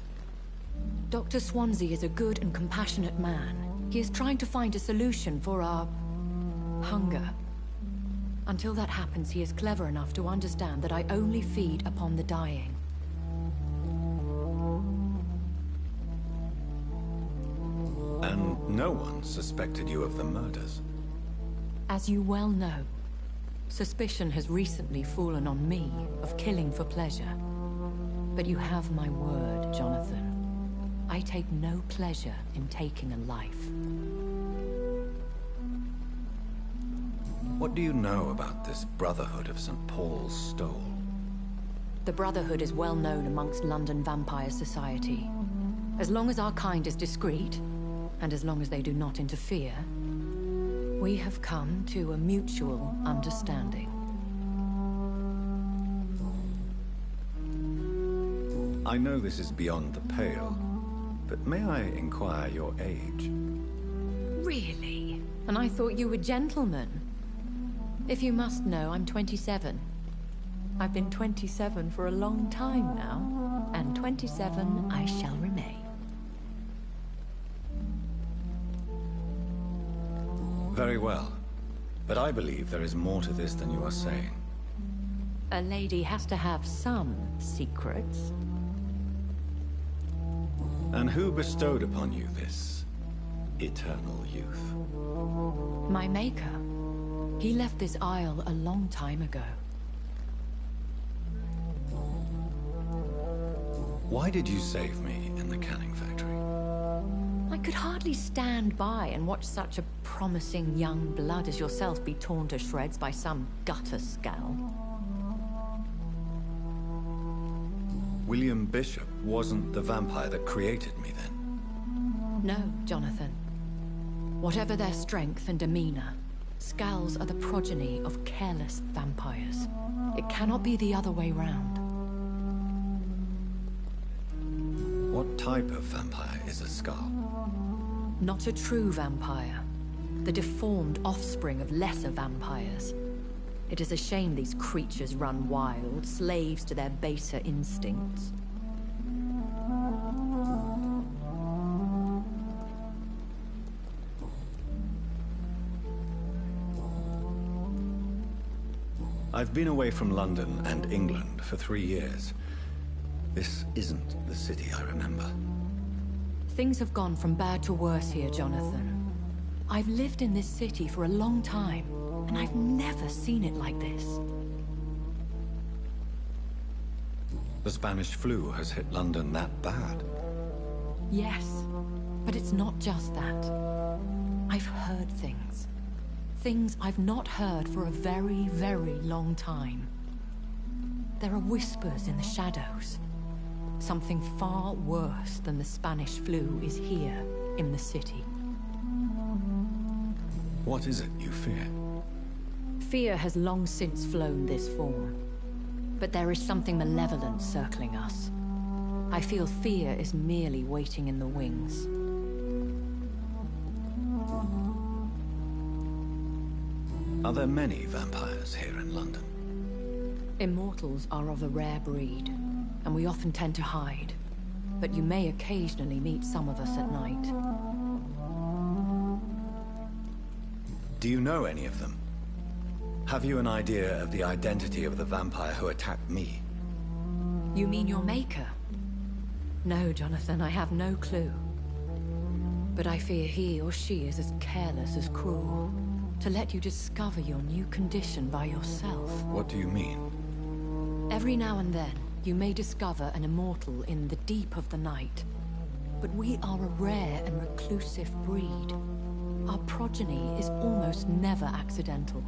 Dr. Swansea is a good and compassionate man. He is trying to find a solution for our hunger. Until that happens, he is clever enough to understand that I only feed upon the dying. And no one suspected you of the murders? As you well know, suspicion has recently fallen on me of killing for pleasure. But you have my word, Jonathan. I take no pleasure in taking a life. What do you know about this Brotherhood of St. Paul's Stole? The Brotherhood is well known amongst London Vampire Society. As long as our kind is discreet, and as long as they do not interfere, we have come to a mutual understanding. I know this is beyond the pale, but may I inquire your age? Really? And I thought you were gentlemen. If you must know, I'm 27. I've been 27 for a long time now, and 27 I shall remain. Very well. But I believe there is more to this than you are saying. A lady has to have some secrets. And who bestowed upon you this eternal youth? My maker. He left this isle a long time ago. Why did you save me in the canning factory? I could hardly stand by and watch such a promising young blood as yourself be torn to shreds by some gutter scowl. William Bishop wasn't the vampire that created me then? No, Jonathan. Whatever their strength and demeanor, Scowls are the progeny of careless vampires. It cannot be the other way round. What type of vampire is a Scowl? Not a true vampire. The deformed offspring of lesser vampires. It is a shame these creatures run wild, slaves to their baser instincts. I've been away from London and England for 3 years. This isn't the city I remember. Things have gone from bad to worse here, Jonathan. I've lived in this city for a long time, and I've never seen it like this. The Spanish flu has hit London that bad? Yes, but it's not just that. I've heard things. Things I've not heard for a very, very long time. There are whispers in the shadows. Something far worse than the Spanish flu is here in the city. What is it you fear? Fear has long since flown this form. But there is something malevolent circling us. I feel fear is merely waiting in the wings. Are there many vampires here in London? Immortals are of a rare breed, and we often tend to hide. But you may occasionally meet some of us at night. Do you know any of them? Have you an idea of the identity of the vampire who attacked me? You mean your maker? No, Jonathan, I have no clue. But I fear he or she is as careless as cruel. To let you discover your new condition by yourself. What do you mean? Every now and then, you may discover an immortal in the deep of the night. But we are a rare and reclusive breed. Our progeny is almost never accidental.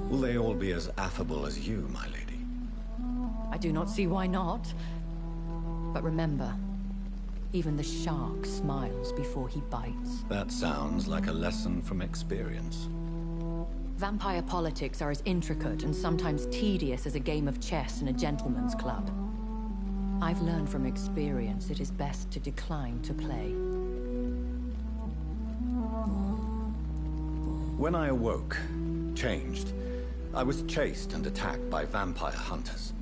Will they all be as affable as you, my lady? I do not see why not. But remember, even the shark smiles before he bites. That sounds like a lesson from experience. Vampire politics are as intricate and sometimes tedious as a game of chess in a gentleman's club. I've learned from experience it is best to decline to play. When I awoke, changed, I was chased and attacked by vampire hunters.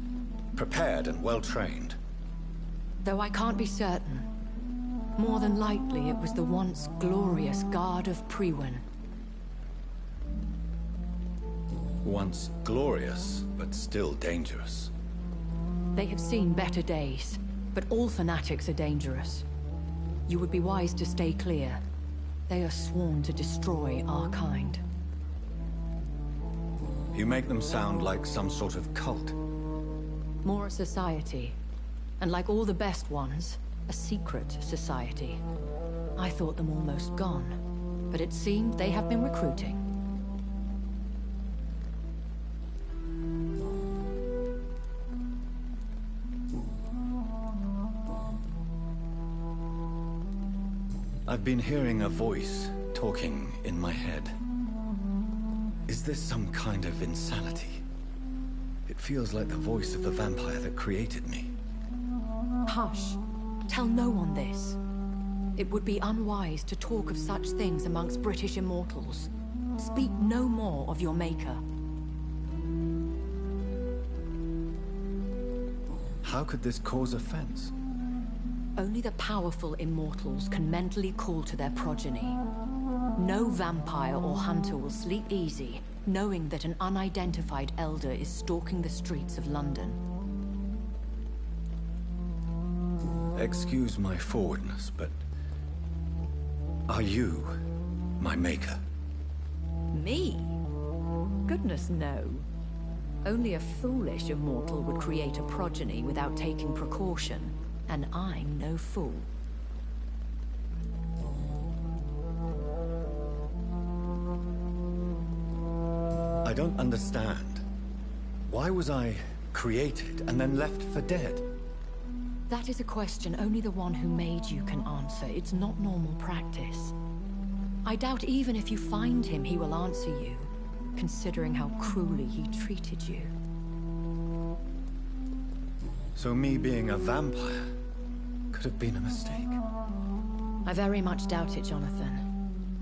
Prepared and well-trained. Though I can't be certain, more than likely it was the once glorious Guard of Priwen. Once glorious, but still dangerous. They have seen better days, but all fanatics are dangerous. You would be wise to stay clear. They are sworn to destroy our kind. You make them sound like some sort of cult. More a society. And like all the best ones, a secret society. I thought them almost gone, but it seemed they have been recruiting. I've been hearing a voice talking in my head. Is this some kind of insanity? It feels like the voice of the vampire that created me. Hush. Tell no one this. It would be unwise to talk of such things amongst British immortals. Speak no more of your maker. How could this cause offense? Only the powerful immortals can mentally call to their progeny. No vampire or hunter will sleep easy, knowing that an unidentified elder is stalking the streets of London. excuse my forwardness, but... are you my maker? Me? Goodness, no. Only a foolish immortal would create a progeny without taking precaution, and I'm no fool. I don't understand. Why was I created and then left for dead? That is a question only the one who made you can answer. It's not normal practice. I doubt even if you find him, he will answer you, considering how cruelly he treated you. So me being a vampire could have been a mistake. I very much doubt it, Jonathan.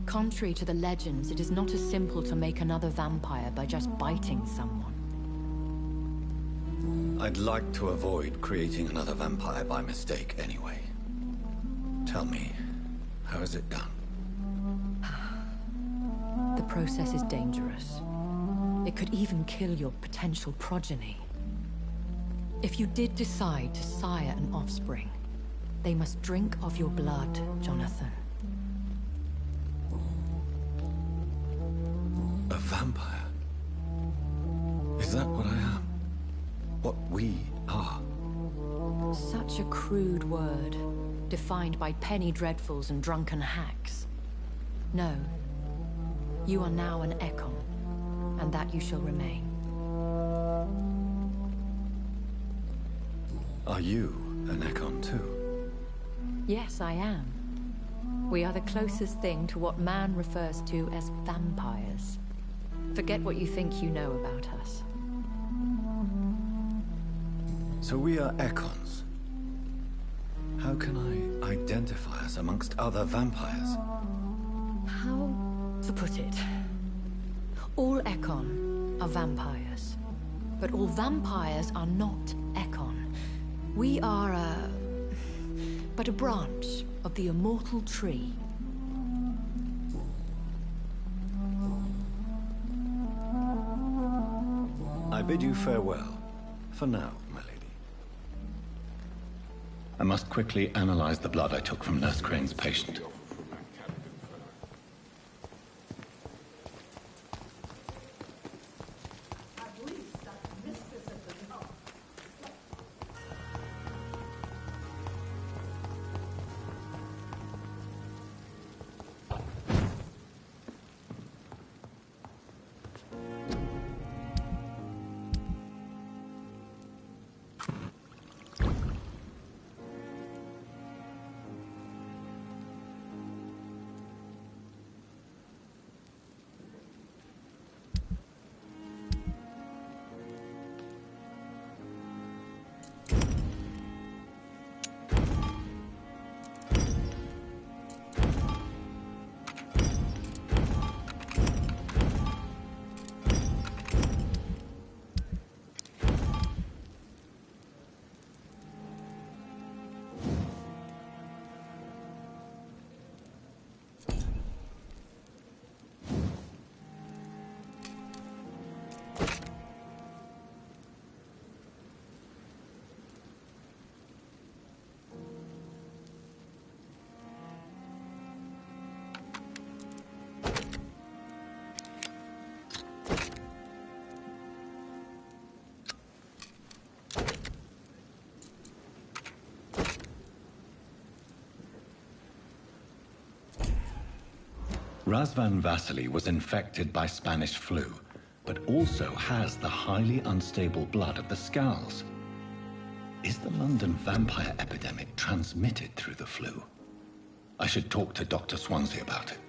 Contrary to the legends, it is not as simple to make another vampire by just biting someone. I'd like to avoid creating another vampire by mistake anyway. Tell me, how is it done? The process is dangerous. It could even kill your potential progeny. If you did decide to sire an offspring, they must drink of your blood, Jonathan. A vampire? Is that what I am? What we are? Such a crude word, defined by penny dreadfuls and drunken hacks. No. You are now an Ekon, and that you shall remain. Are you an Ekon too? Yes, I am. We are the closest thing to what man refers to as vampires. Forget what you think you know about us. So we are Ekons. How can I identify us amongst other vampires? How to put it? All Ekon are vampires. But all vampires are not Ekon. We are but a branch of the immortal tree. I bid you farewell. For now, my lady. I must quickly analyze the blood I took from Nurse Crane's patient. Razvan Vasily was infected by Spanish flu, but also has the highly unstable blood of the Skulls. Is the London vampire epidemic transmitted through the flu? I should talk to Dr. Swansea about it.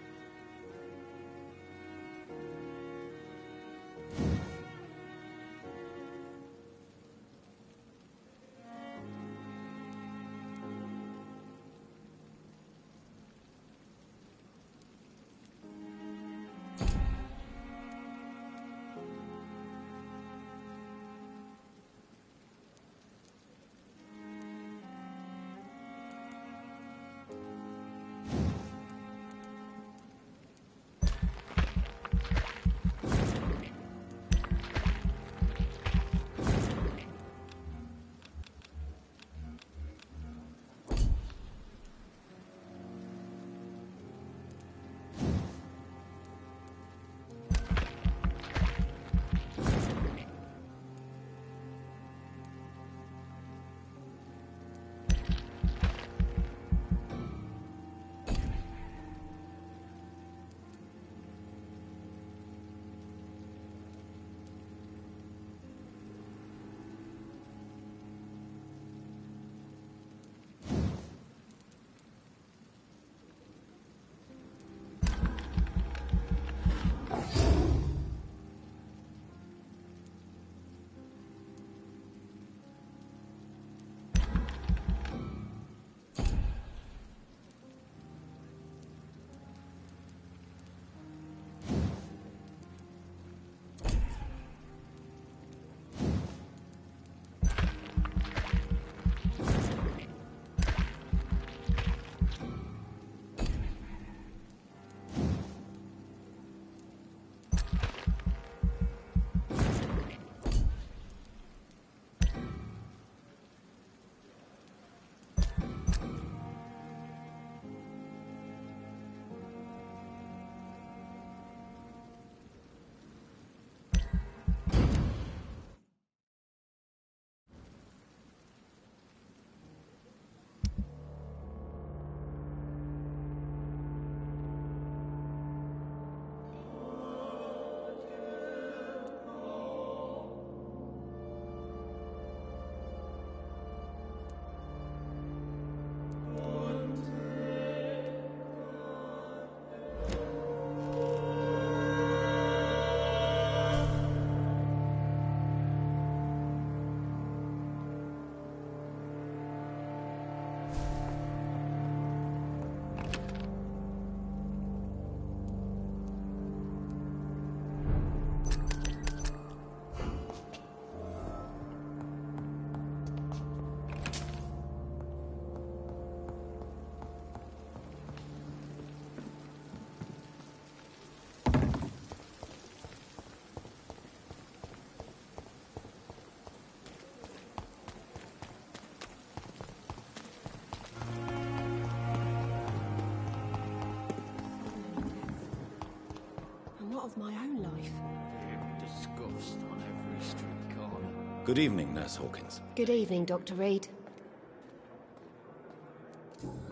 Good evening, Nurse Hawkins. Good evening, Dr. Reed.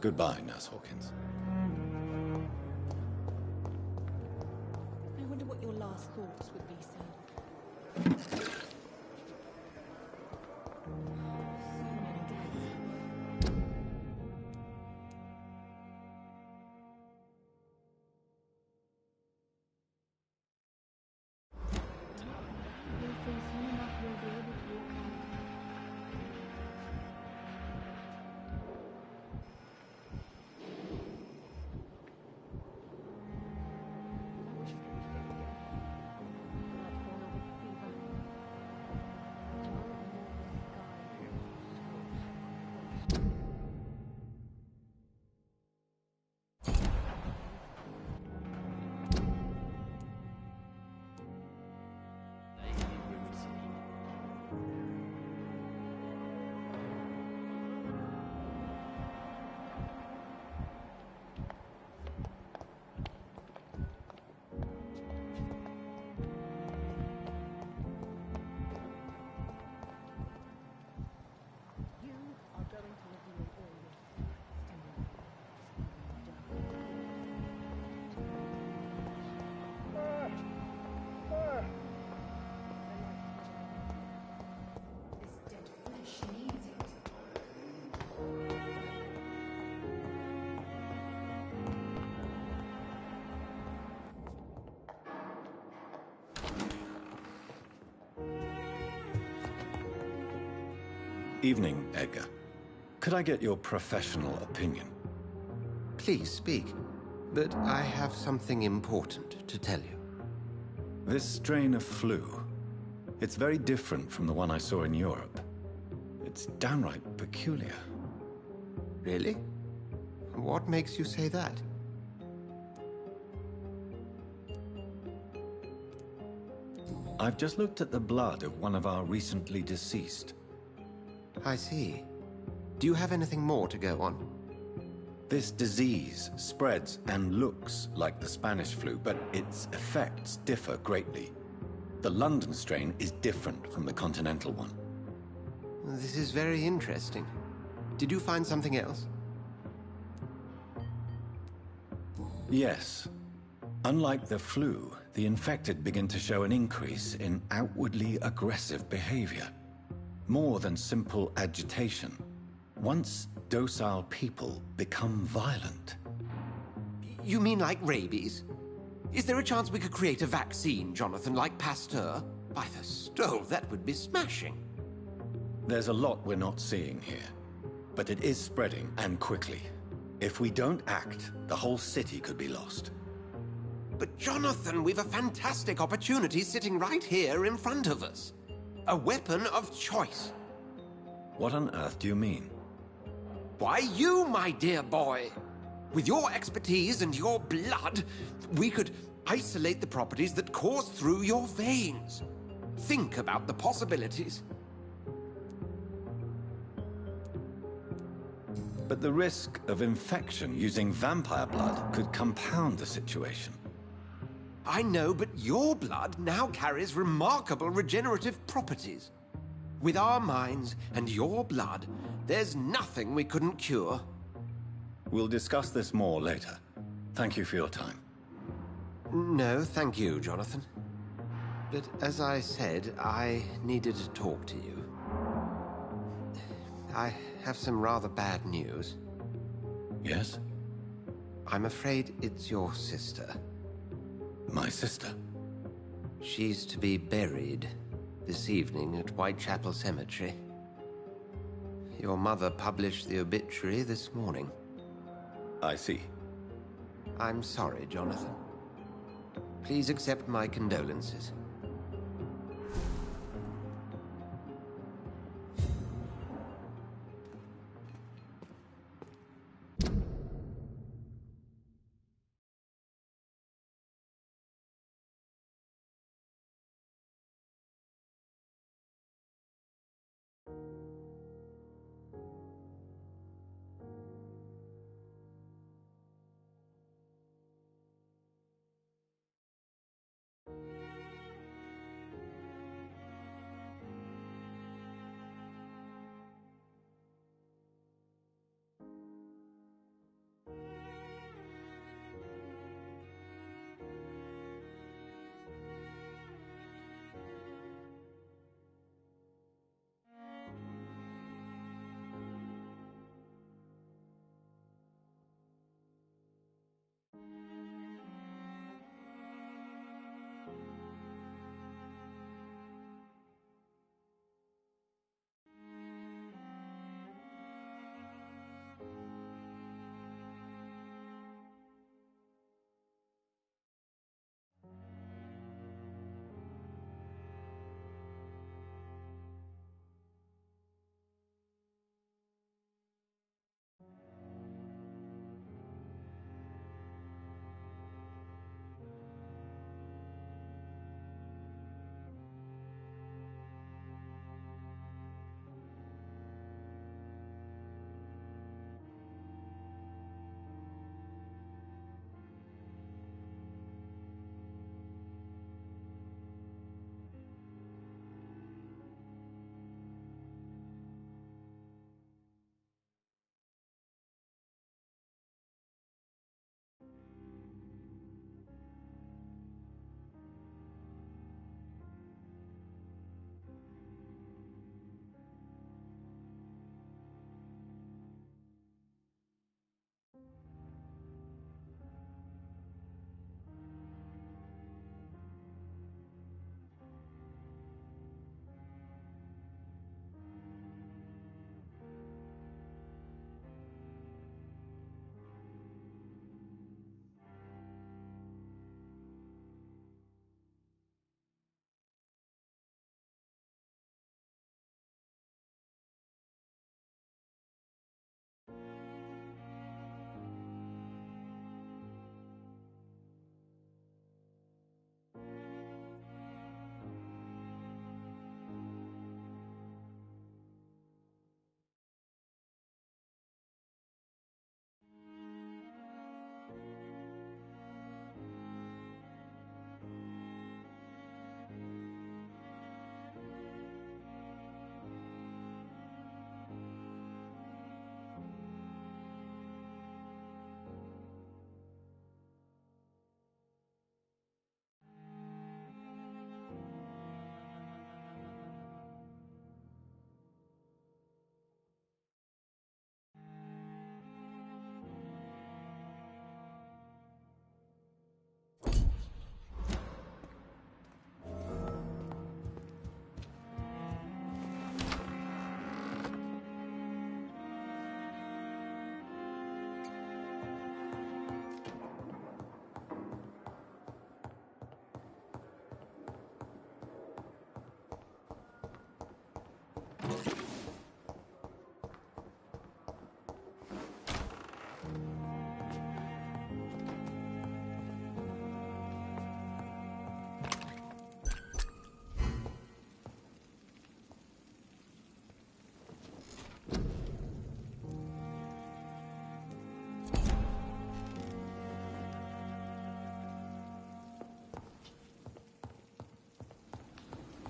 Goodbye, Nurse Hawkins. I wonder what your last thoughts would be, sir. Evening, Edgar. Could I get your professional opinion? Please speak, but I have something important to tell you. This strain of flu, it's very different from the one I saw in Europe. It's downright peculiar. Really? What makes you say that? I've just looked at the blood of one of our recently deceased. I see. Do you have anything more to go on? This disease spreads and looks like the Spanish flu, but its effects differ greatly. The London strain is different from the continental one. This is very interesting. Did you find something else? Yes. Unlike the flu, the infected begin to show an increase in outwardly aggressive behavior. More than simple agitation. Once docile people become violent. You mean like rabies? Is there a chance we could create a vaccine, Jonathan, like Pasteur? By the stove, that would be smashing. There's a lot we're not seeing here. But it is spreading, and quickly. If we don't act, the whole city could be lost. But Jonathan, we've a fantastic opportunity sitting right here in front of us. A weapon of choice. What on earth do you mean? Why, you, my dear boy. With your expertise and your blood, we could isolate the properties that course through your veins. Think about the possibilities. But the risk of infection using vampire blood could compound the situation. I know, but your blood now carries remarkable regenerative properties. With our minds and your blood, there's nothing we couldn't cure. We'll discuss this more later. Thank you for your time. No, thank you, Jonathan. But as I said, I needed to talk to you. I have some rather bad news. Yes? I'm afraid it's your sister. My sister? She's to be buried this evening at Whitechapel Cemetery. Your mother published the obituary this morning. I see. I'm sorry, Jonathan. Please accept my condolences.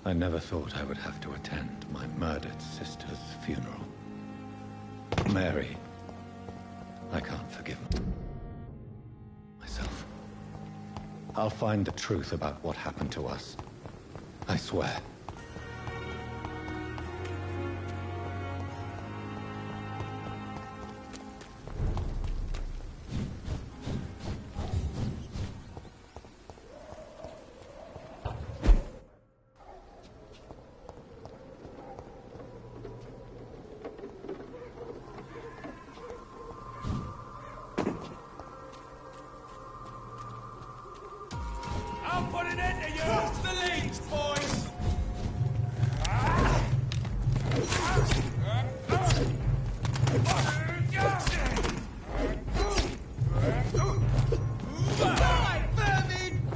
I never thought I would have to attend my murdered sister's funeral. Mary, I can't forgive myself. I'll find the truth about what happened to us. I swear. I'll put an end to you! Cross the leads, boys! Right, vermin!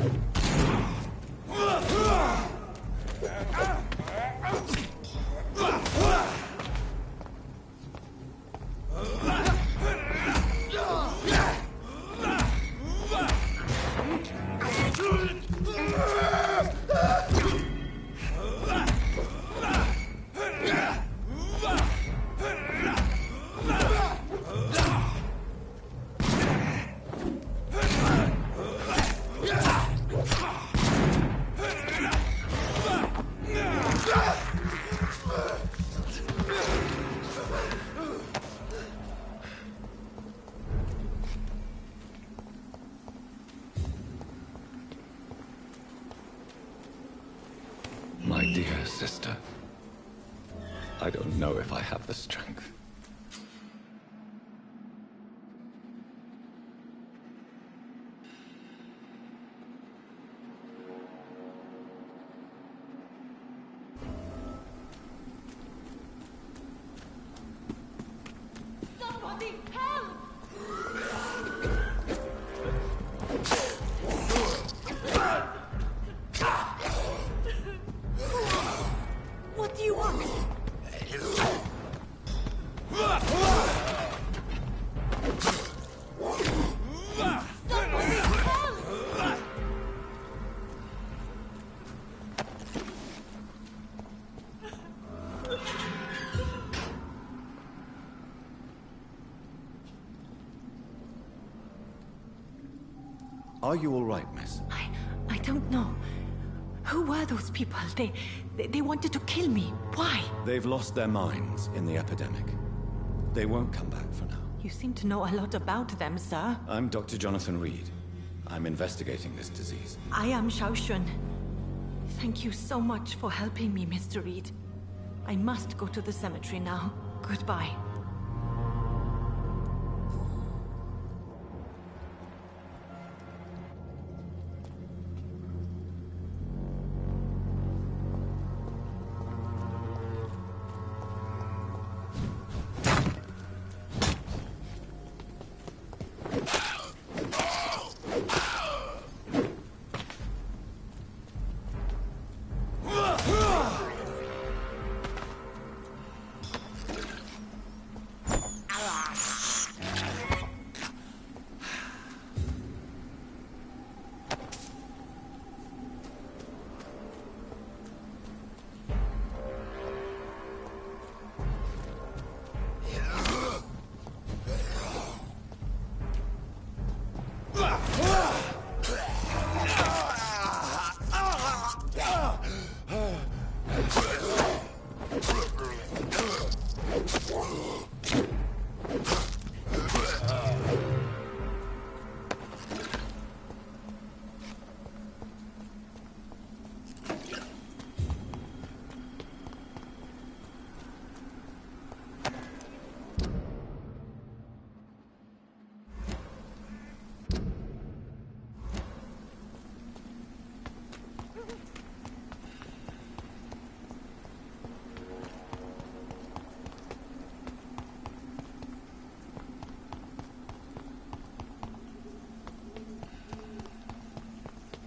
My dear sister, I don't know if I have the strength. Somebody help! What do you want? Are you all right, miss? I don't know. Who were those people? They wanted to kill me. Why? They've lost their minds in the epidemic. They won't come back for now. You seem to know a lot about them, sir. I'm Dr. Jonathan Reed. I'm investigating this disease. I am Xiaoxun. Thank you so much for helping me, Mr. Reed. I must go to the cemetery now. Goodbye.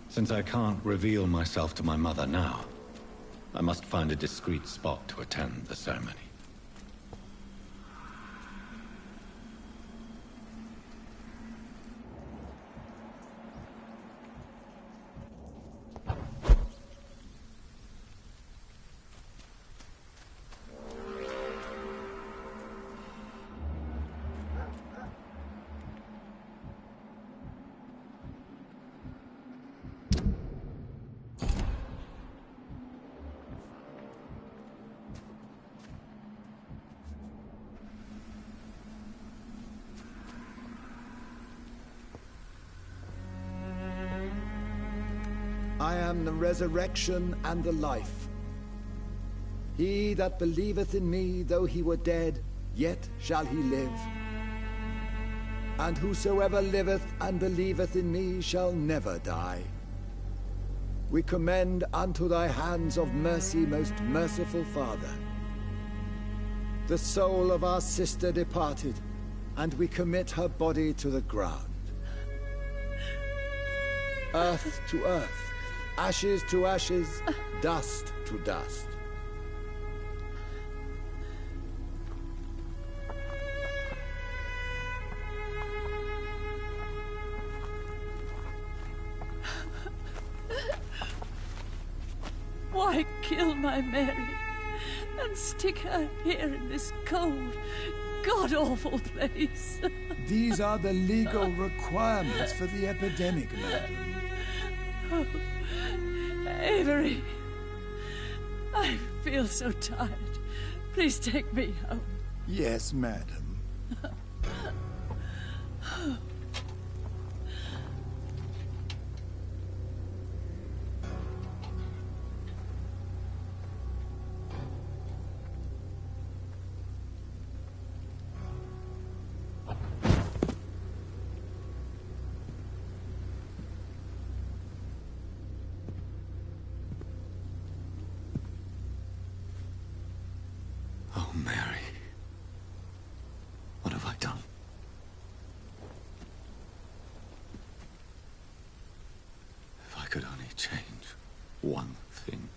Since I can't reveal myself to my mother now, I must find a discreet spot to attend the ceremony. am the resurrection and the life. He that believeth in me, though he were dead, yet shall he live. And whosoever liveth and believeth in me shall never die. We commend unto thy hands of mercy, most merciful Father, the soul of our sister departed, and we commit her body to the ground. Earth to earth, ashes to ashes, dust to dust. Why kill my Mary and stick her here in this cold, god-awful place? These are the legal requirements for the epidemic, madam. Oh, Avery, I feel so tired. Please take me home. Yes, madam. Oh, Mary. What have I done? If I could only change one thing.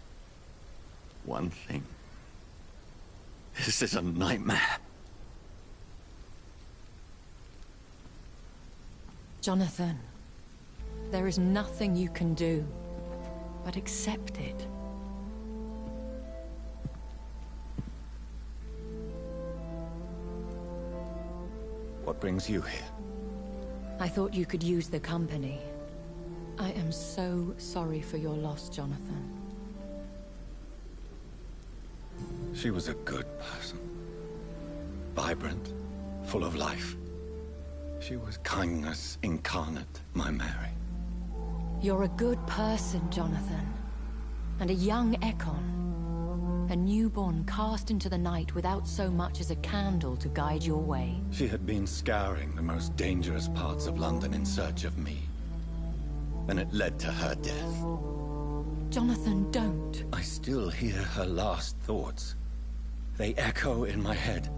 One thing. This is a nightmare. Jonathan, there is nothing you can do but accept it. What brings you here? I thought you could use the company. I am so sorry for your loss, Jonathan. She was a good person. Vibrant, full of life. She was kindness incarnate, my Mary. You're a good person, Jonathan. And a young Ekon. A newborn cast into the night without so much as a candle to guide your way. She had been scouring the most dangerous parts of London in search of me. And it led to her death. Jonathan, don't. I still hear her last thoughts. They echo in my head.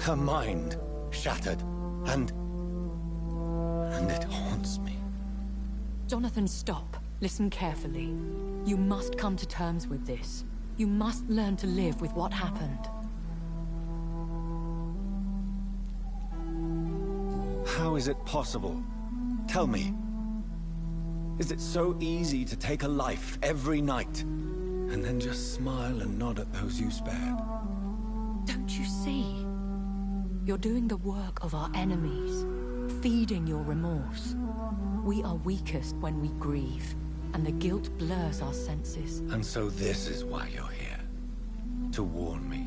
Her mind shattered, and it haunts me. Jonathan, stop. Listen carefully. You must come to terms with this. You must learn to live with what happened. How is it possible? Tell me. Is it so easy to take a life every night, and then just smile and nod at those you spared? Don't you see? You're doing the work of our enemies, feeding your remorse. We are weakest when we grieve, and the guilt blurs our senses. And so this is why you're here. To warn me.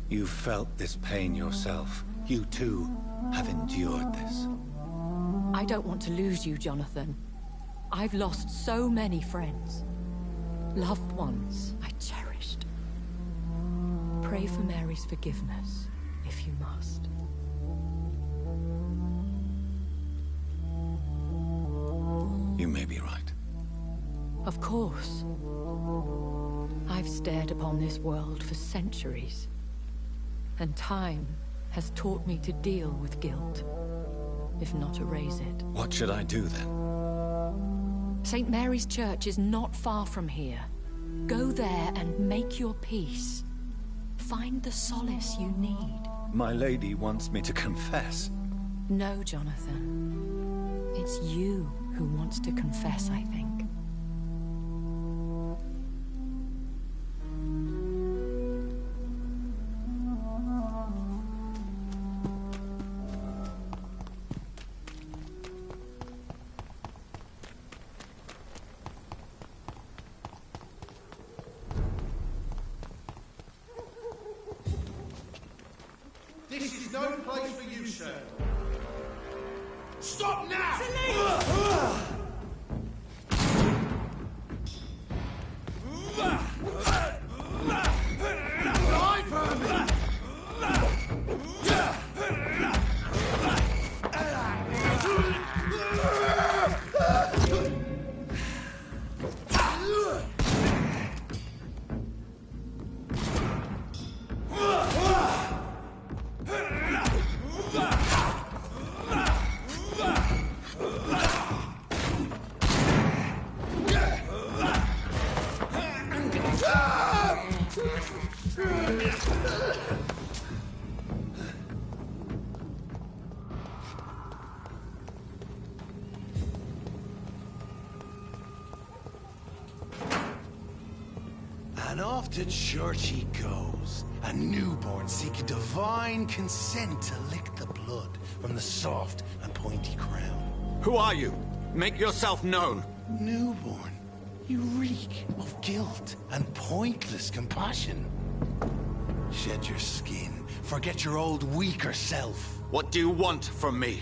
You felt this pain yourself. You too have endured this. I don't want to lose you, Jonathan. I've lost so many friends. Loved ones I cherished. Pray for Mary's forgiveness, if you must. You may be right. Of course. I've stared upon this world for centuries. And time has taught me to deal with guilt, if not erase it. What should I do then? St. Mary's Church is not far from here. Go there and make your peace. Find the solace you need. My lady wants me to confess. No, Jonathan. It's you who wants to confess, I think. This is no place for you, sir. Stop now! Off to church he goes, a newborn seeking divine consent to lick the blood from the soft and pointy crown. Who are you? Make yourself known. Newborn, you reek of guilt and pointless compassion. Shed your skin, forget your old weaker self. What do you want from me?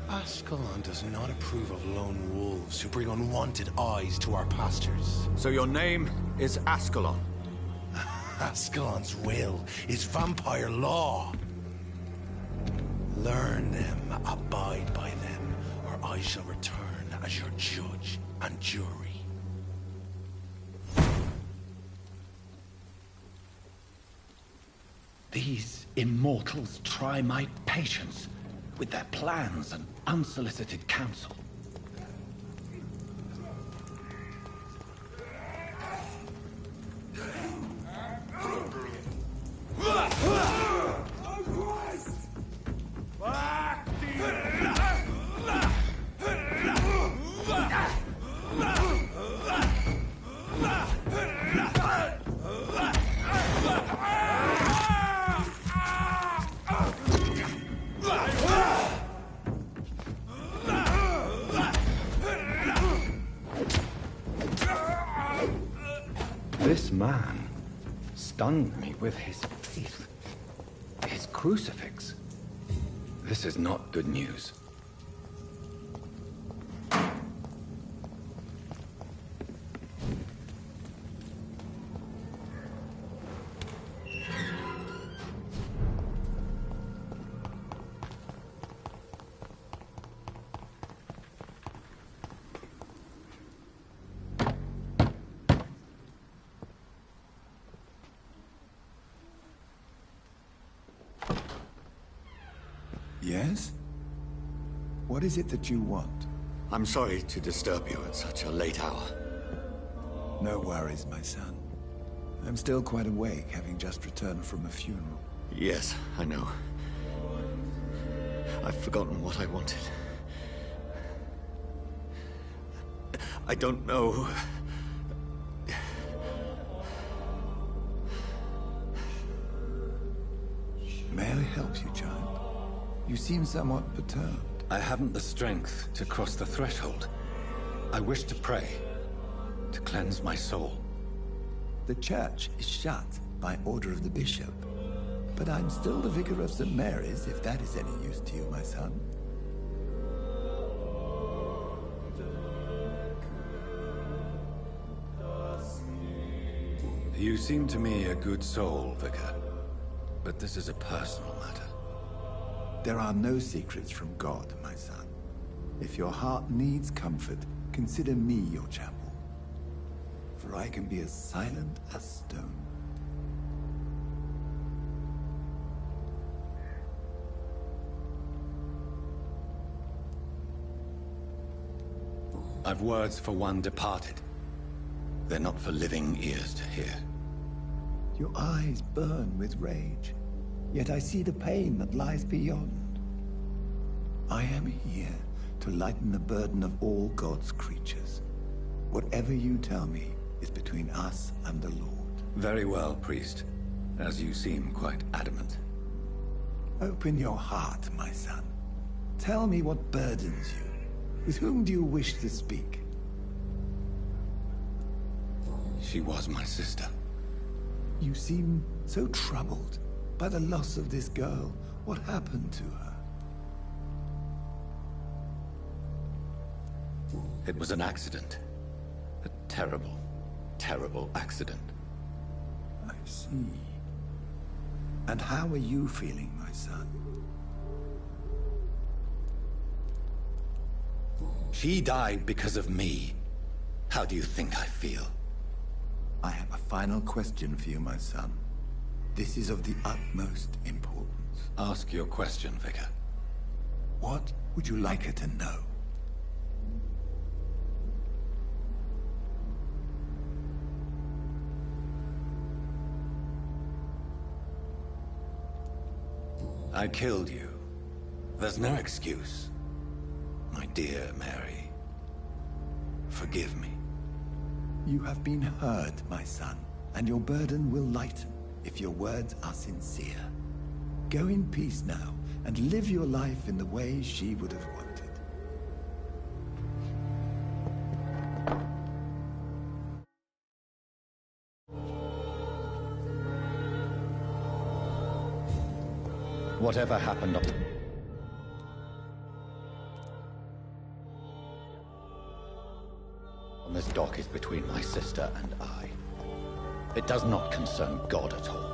Ascalon does not approve of lone wolves who bring unwanted eyes to our pastures. So your name is Ascalon? Ascalon's will is vampire law. Learn them, abide by them, or I shall return as your judge and jury. These immortals try my patience with their plans and unsolicited counsel. This man stunned me with his faith, his crucifix. This is not good news. Yes? What is it that you want? I'm sorry to disturb you at such a late hour. No worries, my son. I'm still quite awake, having just returned from a funeral. Yes, I know. I've forgotten what I wanted. I don't know. May I help you, child? You seem somewhat perturbed. I haven't the strength to cross the threshold. I wish to pray, to cleanse my soul. The church is shut by order of the bishop. But I'm still the vicar of St. Mary's, if that is any use to you, my son. You seem to me a good soul, Vicar. But this is a personal matter. There are no secrets from God, my son. If your heart needs comfort, consider me your chapel. For I can be as silent as stone. I've words for one departed. They're not for living ears to hear. Your eyes burn with rage, yet I see the pain that lies beyond. I am here to lighten the burden of all God's creatures. Whatever you tell me is between us and the Lord. Very well, priest. As you seem quite adamant. Open your heart, my son. Tell me what burdens you. With whom do you wish to speak? She was my sister. You seem so troubled by the loss of this girl. What happened to her? It was an accident. A terrible, terrible accident. I see. And how are you feeling, my son? She died because of me. How do you think I feel? I have a final question for you, my son. This is of the utmost importance. Ask your question, Vicar. What would you like her to know? I killed you. There's no excuse, my dear Mary. forgive me. You have been heard, my son, and your burden will lighten if your words are sincere. Go in peace now, and live your life in the way she would have wanted. Whatever happened on this dock is between my sister and I. It does not concern God at all.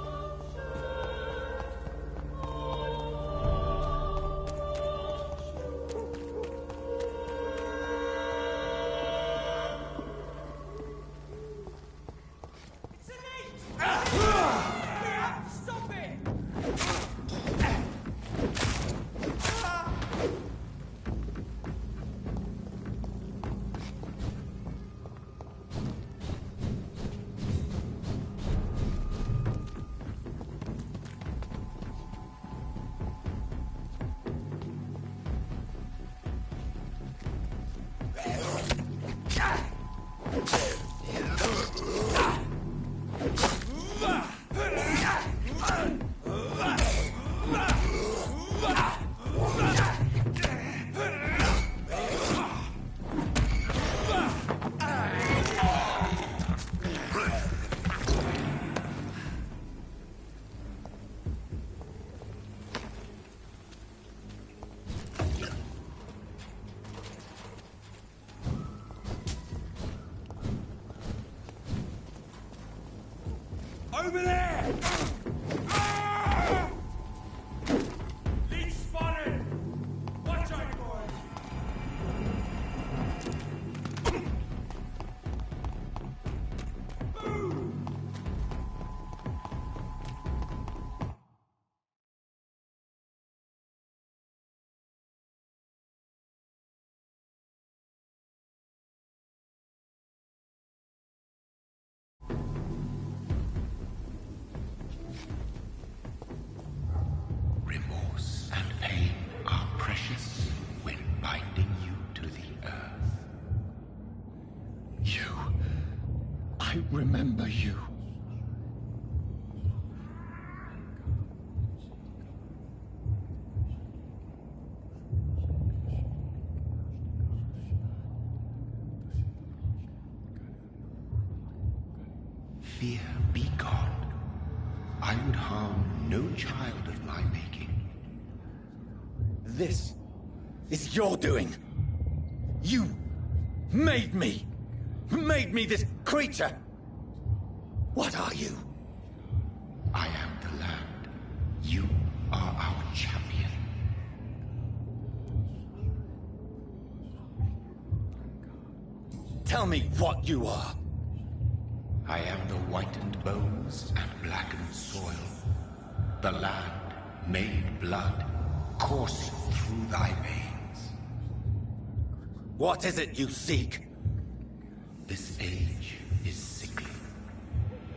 Over there! Leech spotted! Watch out, boys! Remorse and pain are precious when binding you to the earth. You. I remember you. Fear be gone. I would harm no child of my making. This is your doing. You made me this creature. What are you? I am the land. You are our champion. Tell me what you are. I am the whitened bones and blackened soil. The land made blood course through thy veins. What is it you seek? This age is sickly.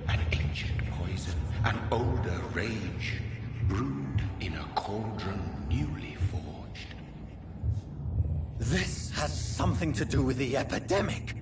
An ancient poison, an older rage, brewed in a cauldron newly forged. This has something to do with the epidemic.